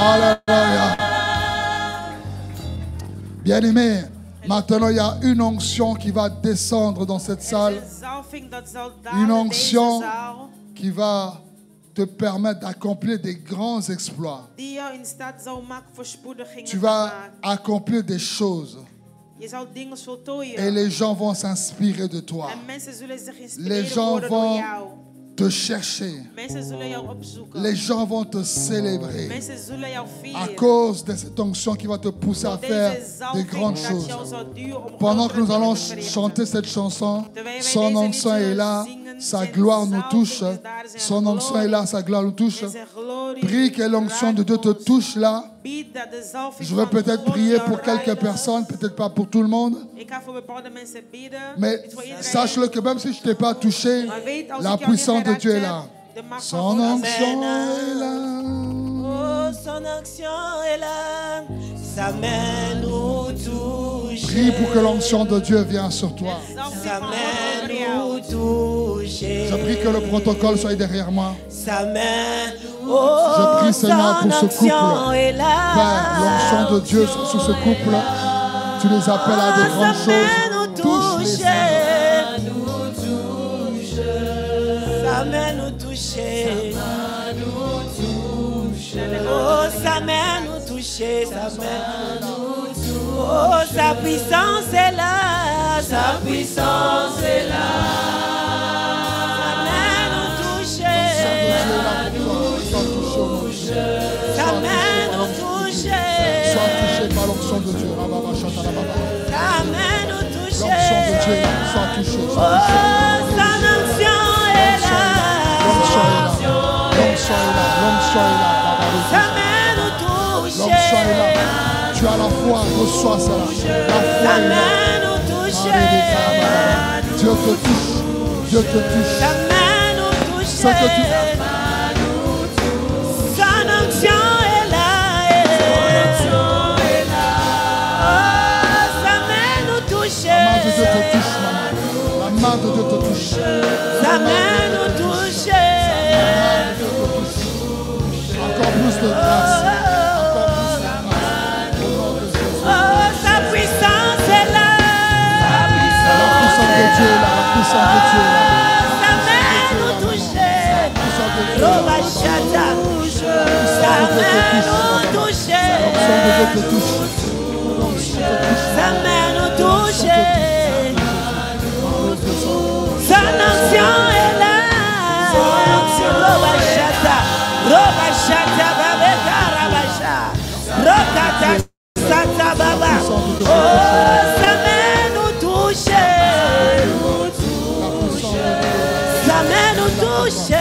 Alléluia. Bien-aimé, maintenant il y a une onction qui va descendre dans cette salle. Une onction qui va te permettre d'accomplir des grands exploits. Tu vas accomplir des choses. Et les gens vont s'inspirer de toi. Les gens vont te chercher. Les gens vont te célébrer à cause de cette onction qui va te pousser à faire de grandes choses. Pendant que nous allons chanter cette chanson, son onction est là, sa gloire nous touche. Son onction est là, sa gloire nous touche. Prie que l'onction de Dieu te touche là. Je vais peut-être prier pour quelques personnes, peut-être pas pour tout le monde. Mais sache-le que même si je ne t'ai pas touché, la puissance de Dieu est là. Son onction est là. Oh, son onction est là. Sa main nous touche. Prie pour que l'onction de Dieu vienne sur toi. Sa main nous touche. Je prie que le protocole soit derrière moi. Sa main. Je prie, Seigneur, pour ce couple. Père, l'onction de Dieu sur ce couple. Tu les appelles à de grandes choses. Touche-les, sa main nous touche. Oh, sa main nous touche. Sa main nous touche. Oh, sa puissance est là. Sa puissance est là. Sa main nous touche. Sa main nous touche. Sois touché par l'onction de Dieu. Sa main nous touche. L'onction de Dieu, sois touché. Oh, sa onction est là. L'onction est là. L'onction est là. L'onction est là. Sa main nous touche. L'onction est là. Tu as la foi, reçois cela. La foi Sa est là. main nous touche. Dieu te touche. Dieu te touche. Sa main nous touche. Ce que tu Son onction est là. La main de Dieu te touche. Sa main nous touche. Encore plus de grâce. Oh, sa puissance est là. La puissance de Dieu est là. La puissance de Dieu est là. Sa main nous touche. Robachata. Sa main nous touche. L'onction de Dieu te touche. Sa main nous touche. Son onction est là. Robachata. Robachata babeka rabasha. Rokata sata baba. Oh, sa main nous touche. Sa main nous touche.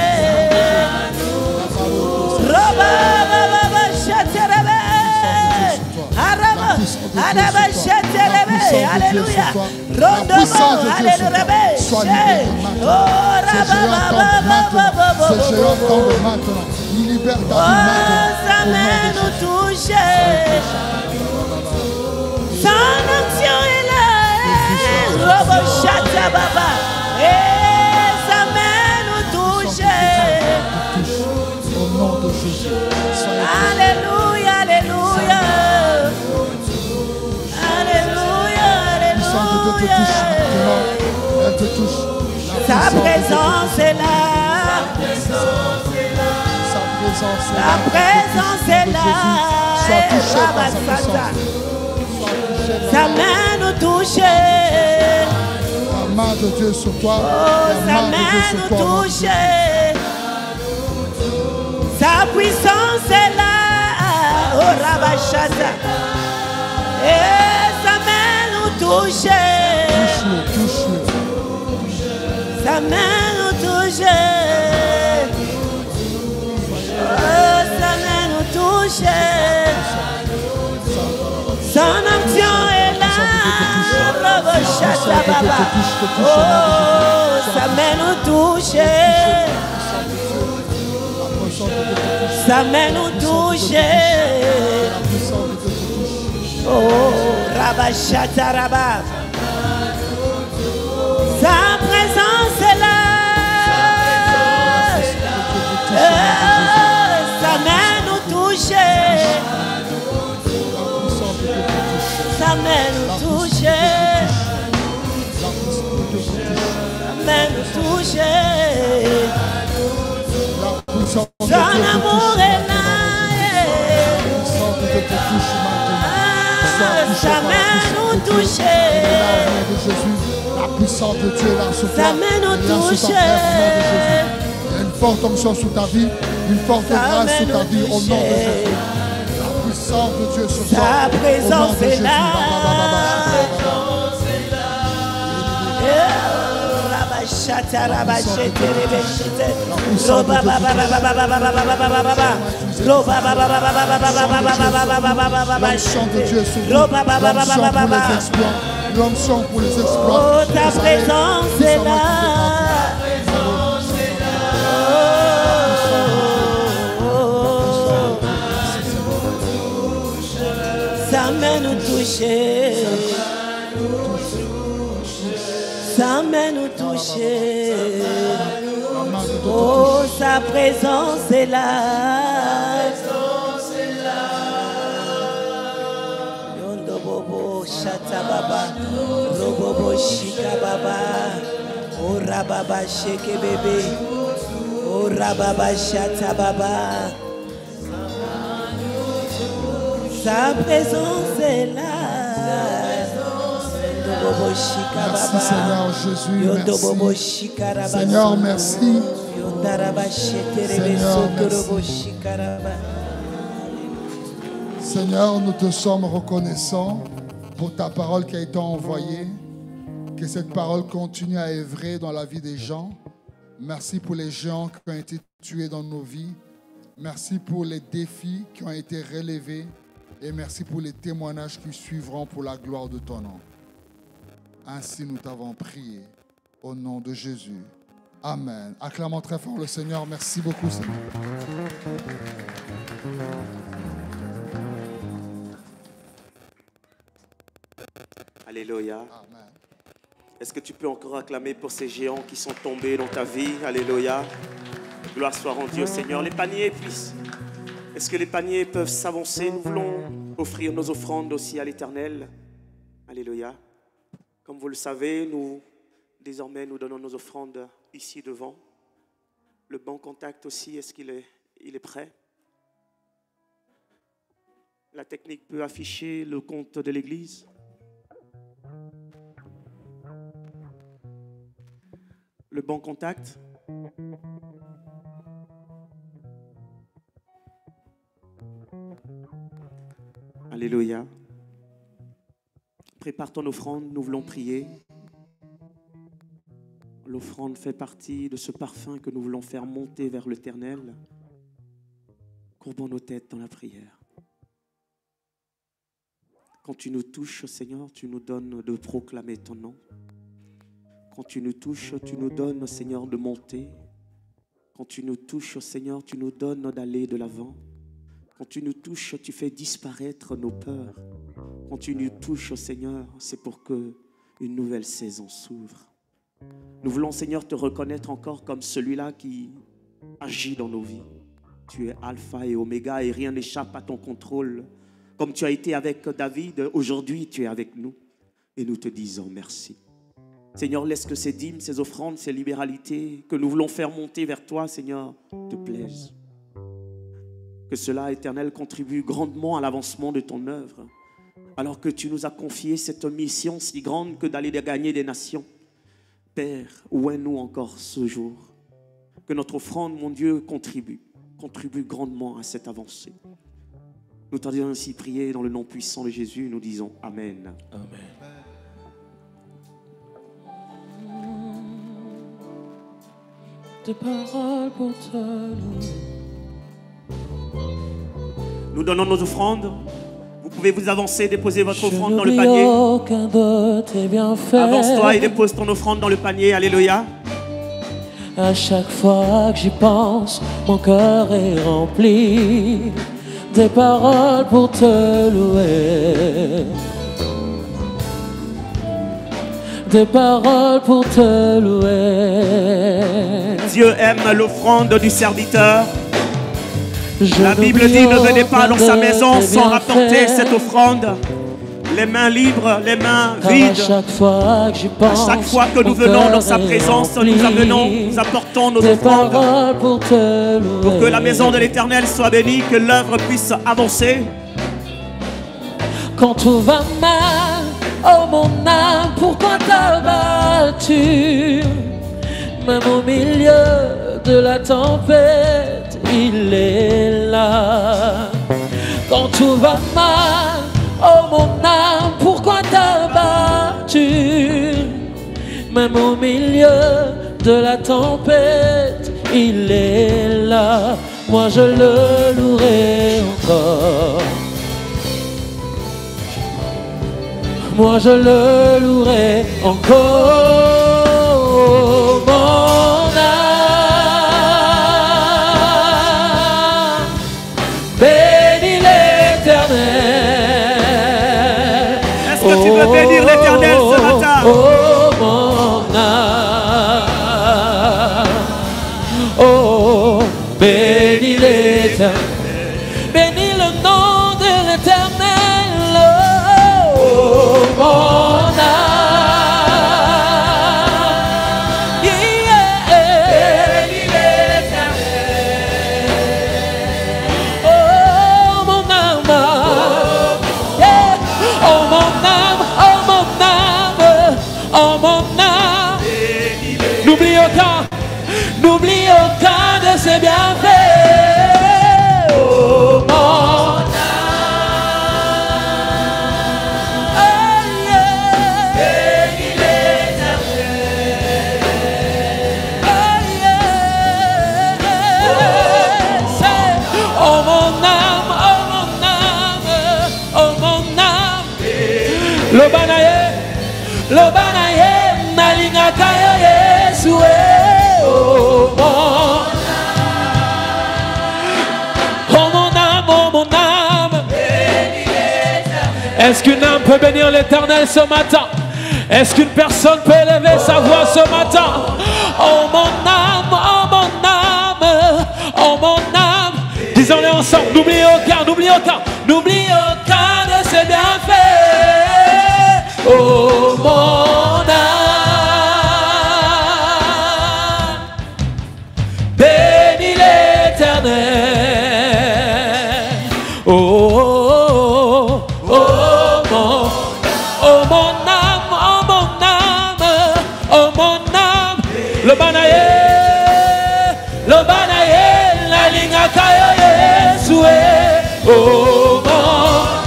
Roba baba shaterebe. Araba. Araba shaterebe. Alléluia. Rodobo. Alléluia. Oh, raba baba. Ce géant tombe maintenant. Il libère ta vie maintenant. Sa main nous touche. Son onction est là. Robo chata baba. Et sa main nous touche. Au nom de Jésus. Alléluia, alléluia. Alléluia, alléluia. Elle te touche. Sa présence est là. La présence est là. Sois touché par sa puissance. Sa main nous touche. La main de Dieu sur toi. Oh, sa main nous touche. Sa puissance est là. Oh, Rabachata. Et sa main nous touche. Touche-le, touche-le. Sa main nous touche. Oh, toucher. Son onction est là. Oh, sa main nous touche. Sa main nous touche. Oh, Rabashata Rabba. Sa présence est là. Sa main nous touche. Sa main nous touche. Sa main nous touche. Son amour est là. Sa main nous touche. La puissance de Dieu est là sur toi. Sa main nous touche. Il y a une forte onction sur ta vie, une forte grâce sur ta vie au nom de Jésus. La puissance de Dieu sur toi. Sa présence est là. L'onction pour les exploits. Oh, ta présence est là. Sa main nous touche. Sa main nous touche. Oh, sa présence est là. Yondo bobo shata baba, robobo shika baba, oh rababa sheke bébé, oh rababa shata baba. Sa présence est là. Merci Seigneur Jésus, merci. Seigneur, merci. Seigneur, merci. Seigneur, nous te sommes reconnaissants pour ta parole qui a été envoyée. Que cette parole continue à œuvrer dans la vie des gens. Merci pour les gens qui ont été tués dans nos vies. Merci pour les défis qui ont été relevés. Et merci pour les témoignages qui suivront pour la gloire de ton nom. Ainsi nous t'avons prié au nom de Jésus. Amen. Acclamons très fort le Seigneur. Merci beaucoup, Seigneur. Alléluia. Est-ce que tu peux encore acclamer pour ces géants qui sont tombés dans ta vie? Alléluia. Gloire soit rendue au Seigneur. Les paniers puissent. Est-ce que les paniers peuvent s'avancer? Nous voulons offrir nos offrandes aussi à l'Éternel. Alléluia. Comme vous le savez, désormais, nous donnons nos offrandes ici devant. Le banc contact aussi, est-ce qu'il est prêt? La technique peut afficher le compte de l'Église. Le banc contact. Alléluia. Prépare ton offrande, nous voulons prier. L'offrande fait partie de ce parfum que nous voulons faire monter vers l'Éternel. Courbons nos têtes dans la prière. Quand tu nous touches, Seigneur, tu nous donnes de proclamer ton nom. Quand tu nous touches, tu nous donnes, Seigneur, de monter. Quand tu nous touches, Seigneur, tu nous donnes d'aller de l'avant. Quand tu nous touches, tu fais disparaître nos peurs. Quand tu nous touches, Seigneur, c'est pour qu'une nouvelle saison s'ouvre. Nous voulons, Seigneur, te reconnaître encore comme celui-là qui agit dans nos vies. Tu es Alpha et Oméga et rien n'échappe à ton contrôle. Comme tu as été avec David, aujourd'hui tu es avec nous. Et nous te disons merci. Seigneur, laisse que ces dîmes, ces offrandes, ces libéralités que nous voulons faire monter vers toi, Seigneur, te plaisent. Que cela, Éternel, contribue grandement à l'avancement de ton œuvre. Alors que tu nous as confié cette mission si grande que d'aller gagner des nations. Père, où es-nous encore ce jour? Que notre offrande, mon Dieu, contribue grandement à cette avancée. Nous t'avons ainsi prié dans le nom puissant de Jésus. Nous disons Amen. Amen. Tes paroles pour te louer. Nous donnons nos offrandes. Vous pouvez vous avancer, déposer votre offrande dans le panier. Avance-toi et dépose ton offrande dans le panier. Alléluia. À chaque fois que j'y pense, mon cœur est rempli des paroles pour te louer. Des paroles pour te louer. Dieu aime l'offrande du serviteur. La Bible dit, ne venez pas dans sa maison sans rapporter cette offrande. Les mains libres, les mains vides. À chaque fois que nous venons dans sa présence, nous apportons nos offrandes pour que la maison de l'Éternel soit bénie, que l'œuvre puisse avancer. Quand tout va mal, oh mon âme, pourquoi t'as battu? Même au milieu de la tempête, il est là. Quand tout va mal, oh mon âme, pourquoi t'as battu? Même au milieu de la tempête, il est là. Moi je le louerai encore. Moi je le louerai encore, mon âme. Bénis l'Éternel. Est-ce que tu veux bénir l'Éternel ce matin? Oh mon âme. Oh, bénis l'Éternel. Bénis le nom de l'Éternel. Mon âme, yeah. Bénis l'Éternel. Oh mon âme, yeah. Oh mon âme, oh mon âme, oh mon âme. N'oublie aucun de ses bienfaits. Oh mon âme. Lobanaye, nalinga kaya Yesu, oh mon âme, oh mon âme. Est-ce qu'une âme peut bénir l'Éternel ce matin? Est-ce qu'une personne peut élever sa voix ce matin? Oh mon âme, oh mon âme, oh mon âme. Disons-les ensemble, n'oublie aucun de ses bienfaits. Oh mon âme, bénis l'Éternel. Oh, mon âme, oh mon âme, oh mon âme. Le banaye, la linga kaya Yesu, oh mon âme,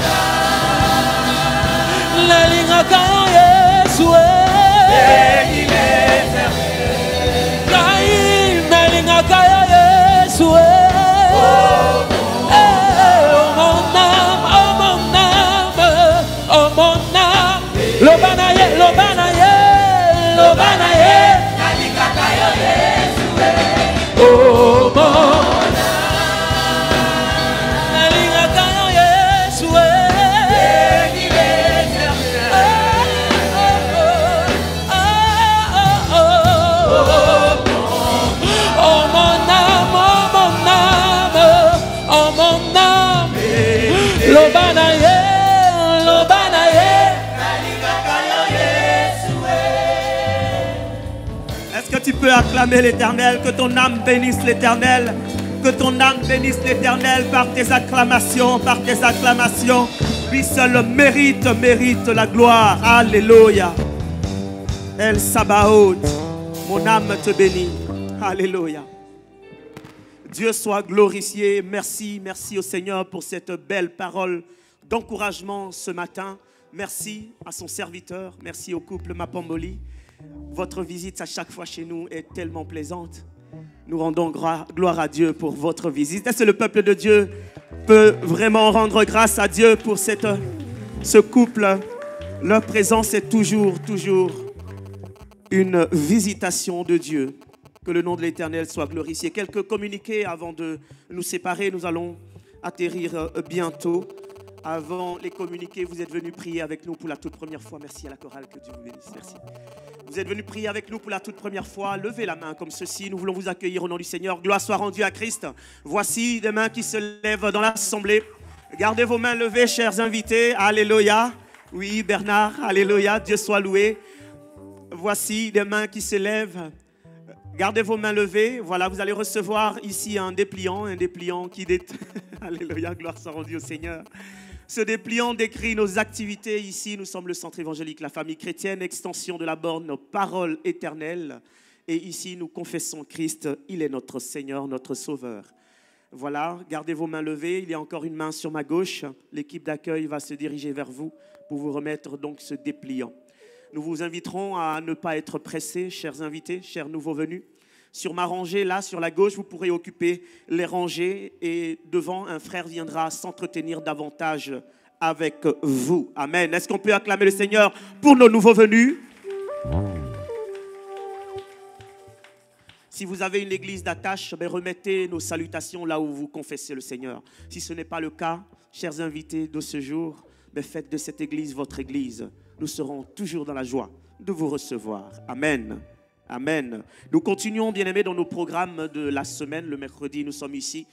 la linga kaya Yesu, bénis l'Éternel. La linga kaya Yesu, oh mon âme, oh mon âme, oh mon âme. Le banaye, la linga kaya Yesu, oh mon âme, la linga kaya Yesu, bénis l'Éternel. Oh mon âme, oh mon âme. Le banaye, la linga kaya Yesu. Est-ce que tu peux acclamer l'Éternel? Que ton âme bénisse l'Éternel. Que ton âme bénisse l'Éternel par tes acclamations, Lui seul mérite la gloire. Alléluia. El Sabaoth, mon âme te bénit. Alléluia. Dieu soit glorifié. Merci au Seigneur pour cette belle parole d'encouragement ce matin. Merci à son serviteur. Merci au couple Mapamboli. Votre visite à chaque fois chez nous est tellement plaisante. Nous rendons gloire à Dieu pour votre visite. Est-ce que le peuple de Dieu peut vraiment rendre grâce à Dieu pour ce couple. Leur présence est toujours une visitation de Dieu. Que le nom de l'Éternel soit glorifié. Quelques communiqués avant de nous séparer. Nous allons atterrir bientôt. Avant les communiqués, vous êtes venus prier avec nous pour la toute première fois. Merci à la chorale, que Dieu vous bénisse. Merci. Vous êtes venus prier avec nous pour la toute première fois. Levez la main comme ceci. Nous voulons vous accueillir au nom du Seigneur. Gloire soit rendue à Christ. Voici des mains qui se lèvent dans l'assemblée. Gardez vos mains levées, chers invités. Alléluia. Oui, Bernard. Alléluia. Dieu soit loué. Voici des mains qui se lèvent. Gardez vos mains levées. Voilà, vous allez recevoir ici un dépliant qui Alléluia, gloire soit rendue au Seigneur. Ce dépliant décrit nos activités ici. Nous sommes le centre évangélique, la famille chrétienne, extension de la borne, nos paroles éternelles. Et ici, nous confessons Christ. Il est notre Seigneur, notre Sauveur. Voilà, gardez vos mains levées. Il y a encore une main sur ma gauche. L'équipe d'accueil va se diriger vers vous pour vous remettre donc ce dépliant. Nous vous inviterons à ne pas être pressés, chers invités, chers nouveaux venus. Sur ma rangée, là, sur la gauche, vous pourrez occuper les rangées et devant, un frère viendra s'entretenir davantage avec vous. Amen. Est-ce qu'on peut acclamer le Seigneur pour nos nouveaux venus? Si vous avez une église d'attache, remettez nos salutations là où vous confessez le Seigneur. Si ce n'est pas le cas, chers invités de ce jour, faites de cette église votre église. Nous serons toujours dans la joie de vous recevoir. Amen. Amen. Nous continuons, bien-aimés, dans nos programmes de la semaine. Le mercredi, nous sommes ici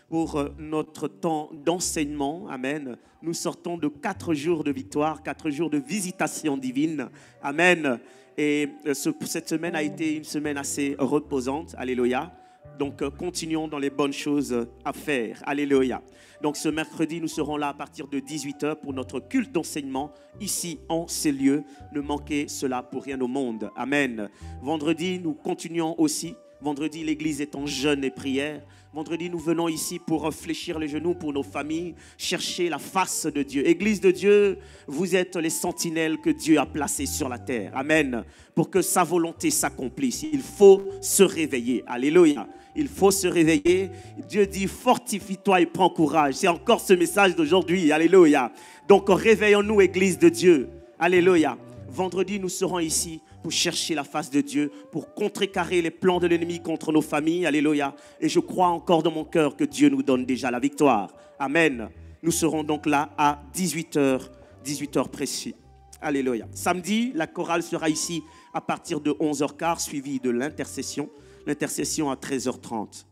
pour notre temps d'enseignement. Amen. Nous sortons de 4 jours de victoire, 4 jours de visitation divine. Amen. Et cette semaine a été une semaine assez reposante. Alléluia. Donc, continuons dans les bonnes choses à faire. Alléluia. Donc, ce mercredi, nous serons là à partir de 18h pour notre culte d'enseignement ici en ces lieux. Ne manquez cela pour rien au monde. Amen. Vendredi, nous continuons aussi. Vendredi, l'église est en jeûne et prière. Vendredi, nous venons ici pour fléchir les genoux pour nos familles, chercher la face de Dieu. Église de Dieu, vous êtes les sentinelles que Dieu a placées sur la terre. Amen. Pour que sa volonté s'accomplisse, il faut se réveiller. Alléluia. Il faut se réveiller. Dieu dit, fortifie-toi et prends courage. C'est encore ce message d'aujourd'hui. Alléluia. Donc, réveillons-nous, Église de Dieu. Alléluia. Vendredi, nous serons ici pour chercher la face de Dieu, pour contrecarrer les plans de l'ennemi contre nos familles. Alléluia. Et je crois encore dans mon cœur que Dieu nous donne déjà la victoire. Amen. Nous serons donc là à 18h précis. Alléluia. Samedi, la chorale sera ici à partir de 11h15, suivie de l'intercession. L'intercession à 13h30.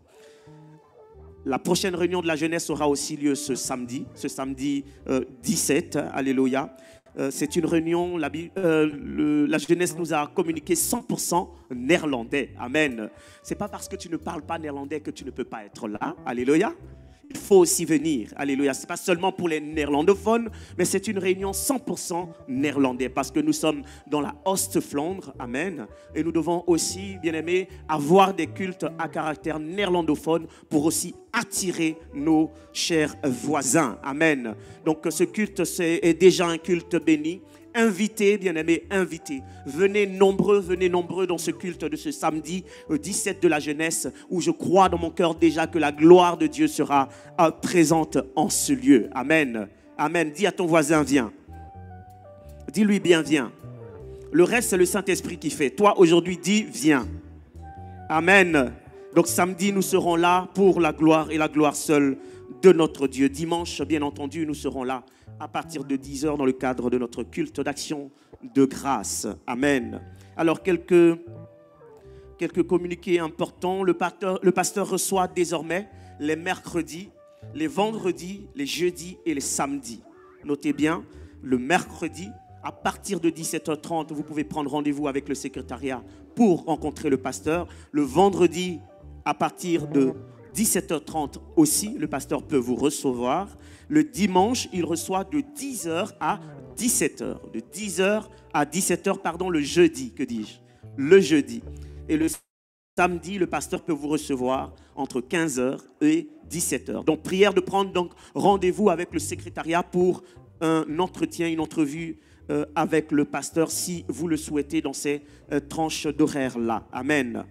La prochaine réunion de la jeunesse aura aussi lieu ce samedi 17. Alléluia. C'est une réunion, la jeunesse nous a communiqué 100% néerlandais. Amen. Ce n'est pas parce que tu ne parles pas néerlandais que tu ne peux pas être là. Alléluia. Il faut aussi venir. Alléluia. Ce n'est pas seulement pour les néerlandophones, mais c'est une réunion 100% néerlandais parce que nous sommes dans la Oost-Vlaanderen. Amen. Et nous devons aussi, bien aimés, avoir des cultes à caractère néerlandophone pour aussi attirer nos chers voisins. Amen. Donc ce culte est déjà un culte béni. Invitez, bien-aimés, invitez. Venez nombreux dans ce culte de ce samedi 17 de la jeunesse où je crois dans mon cœur déjà que la gloire de Dieu sera présente en ce lieu. Amen. Amen. Dis à ton voisin, viens. Dis-lui bien, viens. Le reste, c'est le Saint-Esprit qui fait. Toi, aujourd'hui, dis, viens. Amen. Donc samedi, nous serons là pour la gloire et la gloire seule de notre Dieu. Dimanche, bien entendu, nous serons là à partir de 10h dans le cadre de notre culte d'action de grâce. Amen. Alors, quelques communiqués importants. Le pasteur reçoit désormais les mercredis, les vendredis, les jeudis et les samedis. Notez bien, le mercredi, à partir de 17h30, vous pouvez prendre rendez-vous avec le secrétariat pour rencontrer le pasteur. Le vendredi, à partir de 17h30 aussi, le pasteur peut vous recevoir. Le dimanche, il reçoit de 10h à 17h. De 10h à 17h, pardon, le jeudi, que dis-je? Le jeudi. Et le samedi, le pasteur peut vous recevoir entre 15h et 17h. Donc, prière de prendre donc rendez-vous avec le secrétariat pour un entretien, une entrevue avec le pasteur si vous le souhaitez dans ces tranches d'horaire-là. Amen.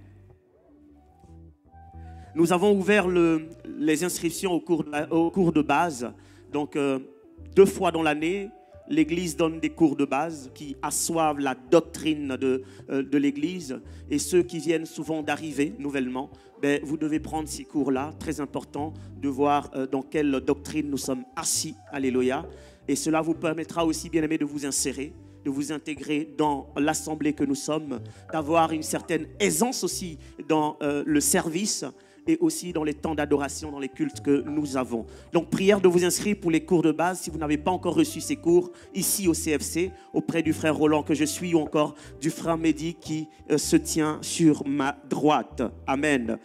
Nous avons ouvert les inscriptions au cours de base. Donc, 2 fois dans l'année, l'Église donne des cours de base qui assoivent la doctrine de l'Église. Et ceux qui viennent souvent d'arriver nouvellement, ben, vous devez prendre ces cours-là, très important, de voir dans quelle doctrine nous sommes assis. Alléluia. Et cela vous permettra aussi, bien-aimés, de vous insérer, de vous intégrer dans l'assemblée que nous sommes, d'avoir une certaine aisance aussi dans le service, et aussi dans les temps d'adoration, dans les cultes que nous avons. Donc, prière de vous inscrire pour les cours de base. Si vous n'avez pas encore reçu ces cours, ici au CFC, auprès du frère Roland que je suis, ou encore du frère Mehdi qui se tient sur ma droite. Amen.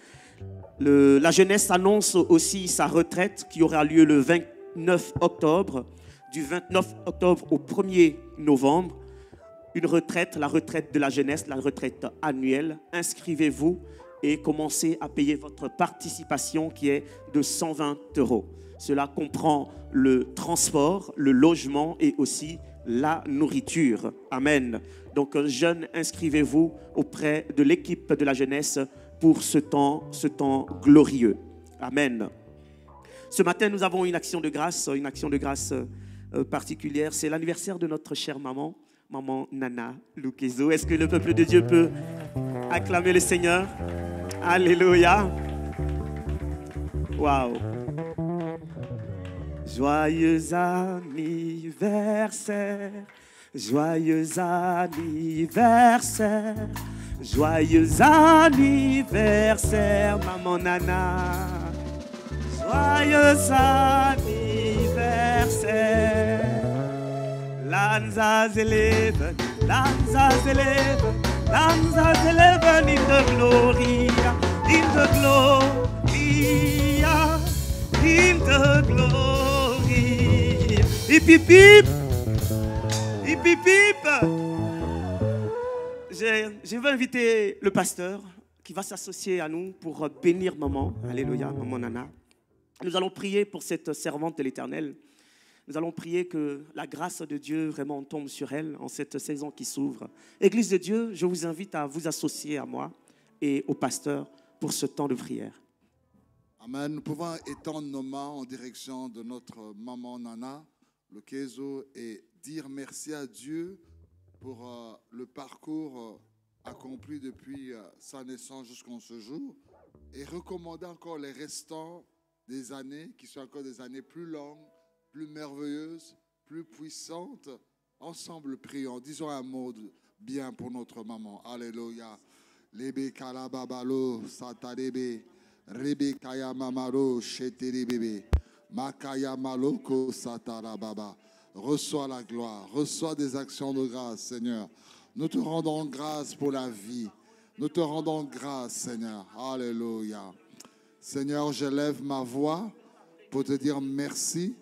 La jeunesse annonce aussi sa retraite qui aura lieu le 29 octobre. Du 29 octobre au 1er novembre. Une retraite, la retraite de la jeunesse, la retraite annuelle. Inscrivez-vous et commencez à payer votre participation qui est de 120 €. Cela comprend le transport, le logement et aussi la nourriture. Amen. Donc, jeunes, inscrivez-vous auprès de l'équipe de la jeunesse pour ce temps glorieux. Amen. Ce matin, nous avons une action de grâce particulière. C'est l'anniversaire de notre chère maman, maman Nana Lukezo. Est-ce que le peuple de Dieu peut acclamer le Seigneur? Alléluia. Waouh. Joyeux anniversaire, joyeux anniversaire, joyeux anniversaire, maman Nana. Joyeux anniversaire. Lanzas 11, Lanzas 11, Lanzas 11 in the gloria, in the gloria, in the glory. Hip hip hip, hip hip hip. Je veux inviter le pasteur qui va s'associer à nous pour bénir maman. Alléluia, maman Nana. Nous allons prier pour cette servante de l'Éternel. Nous allons prier que la grâce de Dieu vraiment tombe sur elle en cette saison qui s'ouvre. Église de Dieu, je vous invite à vous associer à moi et au pasteur pour ce temps de prière. Amen. Nous pouvons étendre nos mains en direction de notre maman Nana Lukezo et dire merci à Dieu pour le parcours accompli depuis sa naissance jusqu'à ce jour et recommander encore les restants des années qui sont encore des années plus longues, plus merveilleuses, plus puissantes. Ensemble, prions. Disons un mot bien pour notre maman. Alléluia. Lebe kalababalo satarebe, rebe kaya mamaro sheterebe, makaya maloko satarababa. Reçois la gloire, reçois des actions de grâce, Seigneur. Nous te rendons grâce pour la vie. Nous te rendons grâce, Seigneur. Alléluia. Seigneur, je lève ma voix pour te dire merci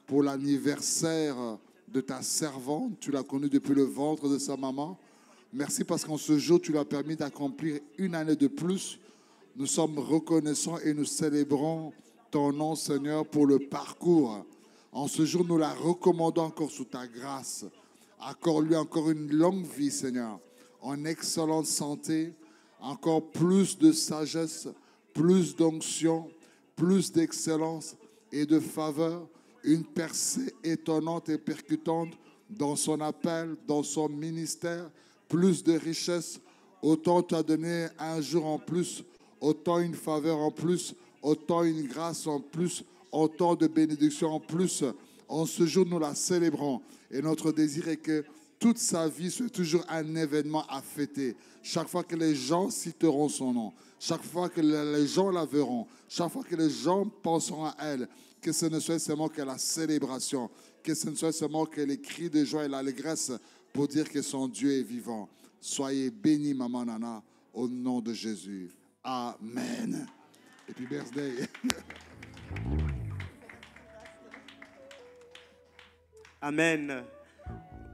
pour l'anniversaire de ta servante. Tu l'as connue depuis le ventre de sa maman. Merci parce qu'en ce jour, tu lui as permis d'accomplir une année de plus. Nous sommes reconnaissants et nous célébrons ton nom, Seigneur, pour le parcours. En ce jour, nous la recommandons encore sous ta grâce. Accorde-lui encore une longue vie, Seigneur, en excellente santé, encore plus de sagesse, plus d'onction, plus d'excellence et de faveur, une percée étonnante et percutante dans son appel, dans son ministère, plus de richesse, autant tu as donné un jour en plus, autant une faveur en plus, autant une grâce en plus, autant de bénédictions en plus. En ce jour, nous la célébrons et notre désir est que toute sa vie soit toujours un événement à fêter. Chaque fois que les gens citeront son nom, chaque fois que les gens la verront, chaque fois que les gens penseront à elle, que ce ne soit seulement que la célébration, que ce ne soit seulement que les cris de joie et l'allégresse pour dire que son Dieu est vivant. Soyez bénis, maman Nana, au nom de Jésus. Amen. Happy birthday. Amen.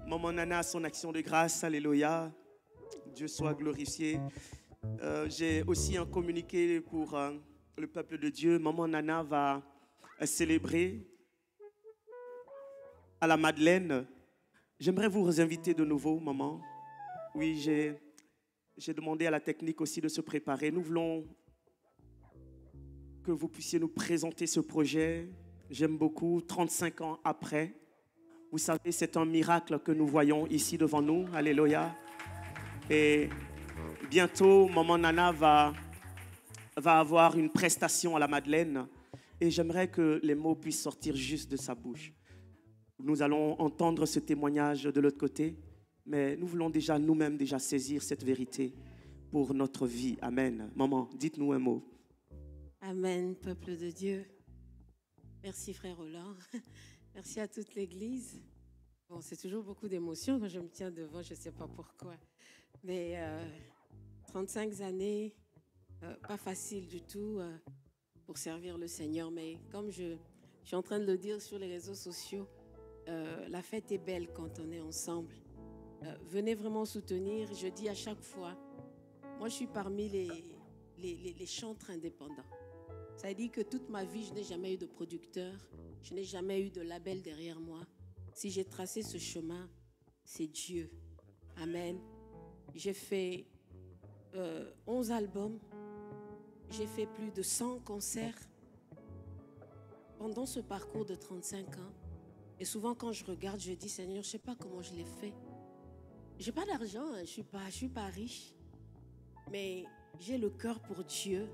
Maman Nana, son action de grâce, alléluia. Dieu soit glorifié. J'ai aussi un communiqué pour le peuple de Dieu. Maman Nana va célébrer à la Madeleine. J'aimerais vous inviter de nouveau, maman. Oui, j'ai demandé à la technique aussi de se préparer. Nous voulons que vous puissiez nous présenter ce projet. J'aime beaucoup, 35 ans après. Vous savez, c'est un miracle que nous voyons ici devant nous. Alléluia. Et bientôt, Maman Nana va avoir une prestation à la Madeleine. Et j'aimerais que les mots puissent sortir juste de sa bouche. Nous allons entendre ce témoignage de l'autre côté. Mais nous voulons déjà nous-mêmes déjà saisir cette vérité pour notre vie. Amen. Maman, dites-nous un mot. Amen, peuple de Dieu. Merci, frère Roland. Merci à toute l'Église. Bon, c'est toujours beaucoup d'émotions quand je me tiens devant, je ne sais pas pourquoi. Mais 35 années, pas facile du tout pour servir le Seigneur. Mais comme je suis en train de le dire sur les réseaux sociaux, la fête est belle quand on est ensemble. Venez vraiment soutenir. Je dis à chaque fois, moi je suis parmi les chantres indépendants. Ça veut dire que toute ma vie, je n'ai jamais eu de producteur, je n'ai jamais eu de label derrière moi. Si j'ai tracé ce chemin, c'est Dieu. Amen. J'ai fait 11 albums, j'ai fait plus de 100 concerts pendant ce parcours de 35 ans. Et souvent quand je regarde, je dis, Seigneur, je ne sais pas comment je l'ai fait. Je n'ai pas d'argent, je suis pas riche, mais j'ai le cœur pour Dieu.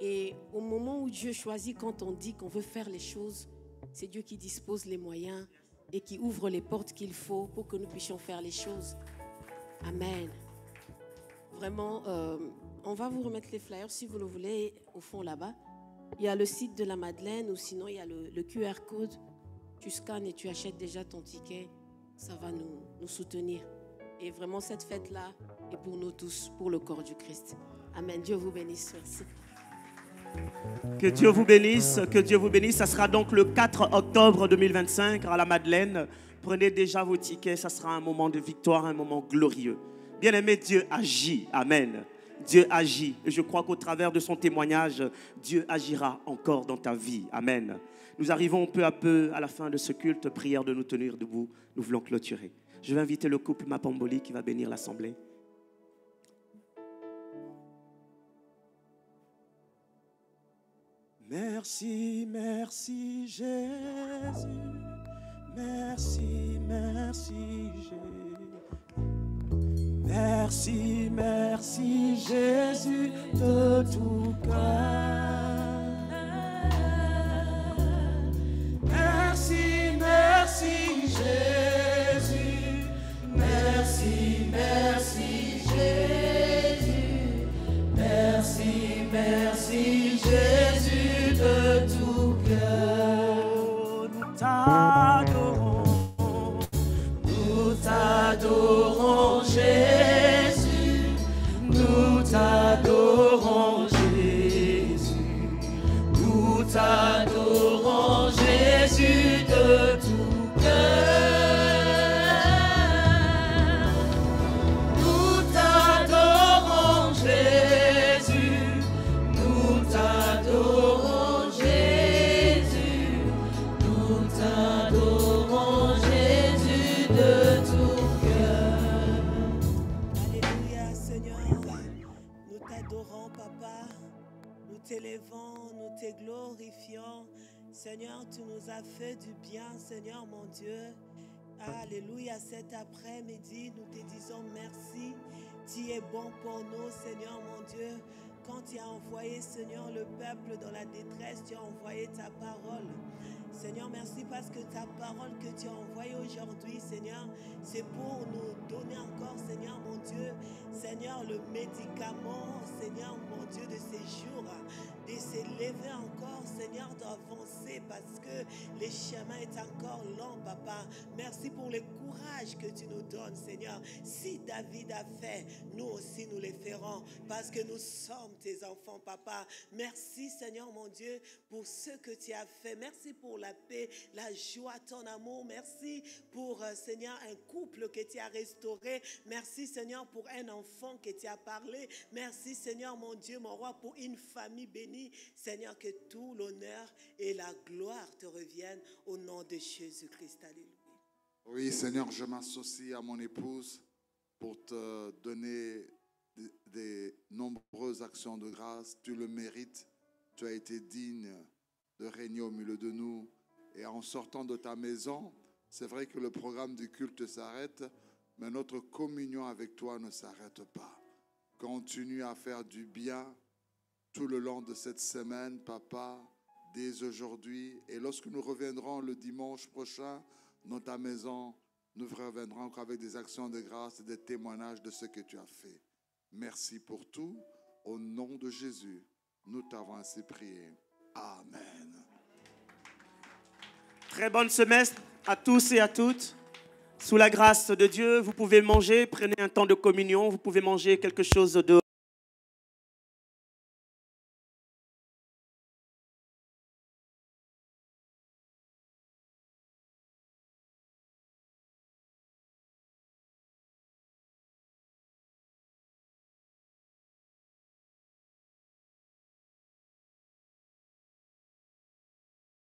Et au moment où Dieu choisit, quand on dit qu'on veut faire les choses, c'est Dieu qui dispose les moyens et qui ouvre les portes qu'il faut pour que nous puissions faire les choses. Amen. Vraiment, on va vous remettre les flyers si vous le voulez au fond là-bas. Il y a le site de la Madeleine ou sinon il y a le QR code. Tu scannes et tu achètes déjà ton ticket. Ça va nous soutenir. Et vraiment, cette fête-là est pour nous tous, pour le corps du Christ. Amen. Dieu vous bénisse. Merci. Que Dieu vous bénisse. Que Dieu vous bénisse. Ça sera donc le 4 octobre 2025 à la Madeleine. Prenez déjà vos tickets. Ça sera un moment de victoire, un moment glorieux. Bien-aimé, Dieu agit. Amen. Dieu agit. Et je crois qu'au travers de son témoignage, Dieu agira encore dans ta vie. Amen. Nous arrivons peu à peu à la fin de ce culte. Prière de nous tenir debout. Nous voulons clôturer. Je vais inviter le couple Mapamboli qui va bénir l'assemblée. Merci, merci Jésus. Merci, merci Jésus. Merci, merci Jésus de tout cœur. Merci, merci Jésus. Merci, merci Jésus. Merci, merci Jésus de tout cœur. Nous t'adorons. Nous t'adorons Jésus. Nous t'adorons Jésus. Nous t'adorons Jésus de tout cœur. Nous te glorifions. Seigneur, tu nous as fait du bien, Seigneur mon Dieu. Alléluia, cet après-midi, nous te disons merci. Tu es bon pour nous, Seigneur mon Dieu. Quand tu as envoyé, Seigneur, le peuple dans la détresse, tu as envoyé ta parole. Seigneur, merci parce que ta parole que tu as envoyée aujourd'hui, Seigneur, c'est pour nous donner encore, Seigneur mon Dieu, Seigneur, le médicament, Seigneur mon Dieu, de ces jours, de s'élever encore, Seigneur, d'avancer parce que le chemin est encore long, Papa. Merci pour le courage que tu nous donnes, Seigneur. Si David a fait, nous aussi nous le ferons parce que nous sommes tes enfants, Papa. Merci, Seigneur mon Dieu, pour ce que tu as fait. Merci pour la paix, la joie, ton amour. Merci pour, Seigneur, un couple que tu as restauré. Merci, Seigneur, pour un enfant que tu as parlé. Merci, Seigneur, mon Dieu, mon roi, pour une famille bénie. Seigneur, que tout l'honneur et la gloire te reviennent au nom de Jésus-Christ. Alléluia. Oui, Seigneur, je m'associe à mon épouse pour te donner des nombreuses actions de grâce. Tu le mérites. tu as été digne de régner au milieu de nous. Et en sortant de ta maison, c'est vrai que le programme du culte s'arrête, mais notre communion avec toi ne s'arrête pas. Continue à faire du bien tout le long de cette semaine, Papa, dès aujourd'hui. Et lorsque nous reviendrons le dimanche prochain dans ta maison, nous reviendrons encore avec des actions de grâce et des témoignages de ce que tu as fait. Merci pour tout. Au nom de Jésus, nous t'avons ainsi prié. Amen. Très bonne semestre à tous et à toutes. Sous la grâce de Dieu, vous pouvez manger, prenez un temps de communion, vous pouvez manger quelque chose de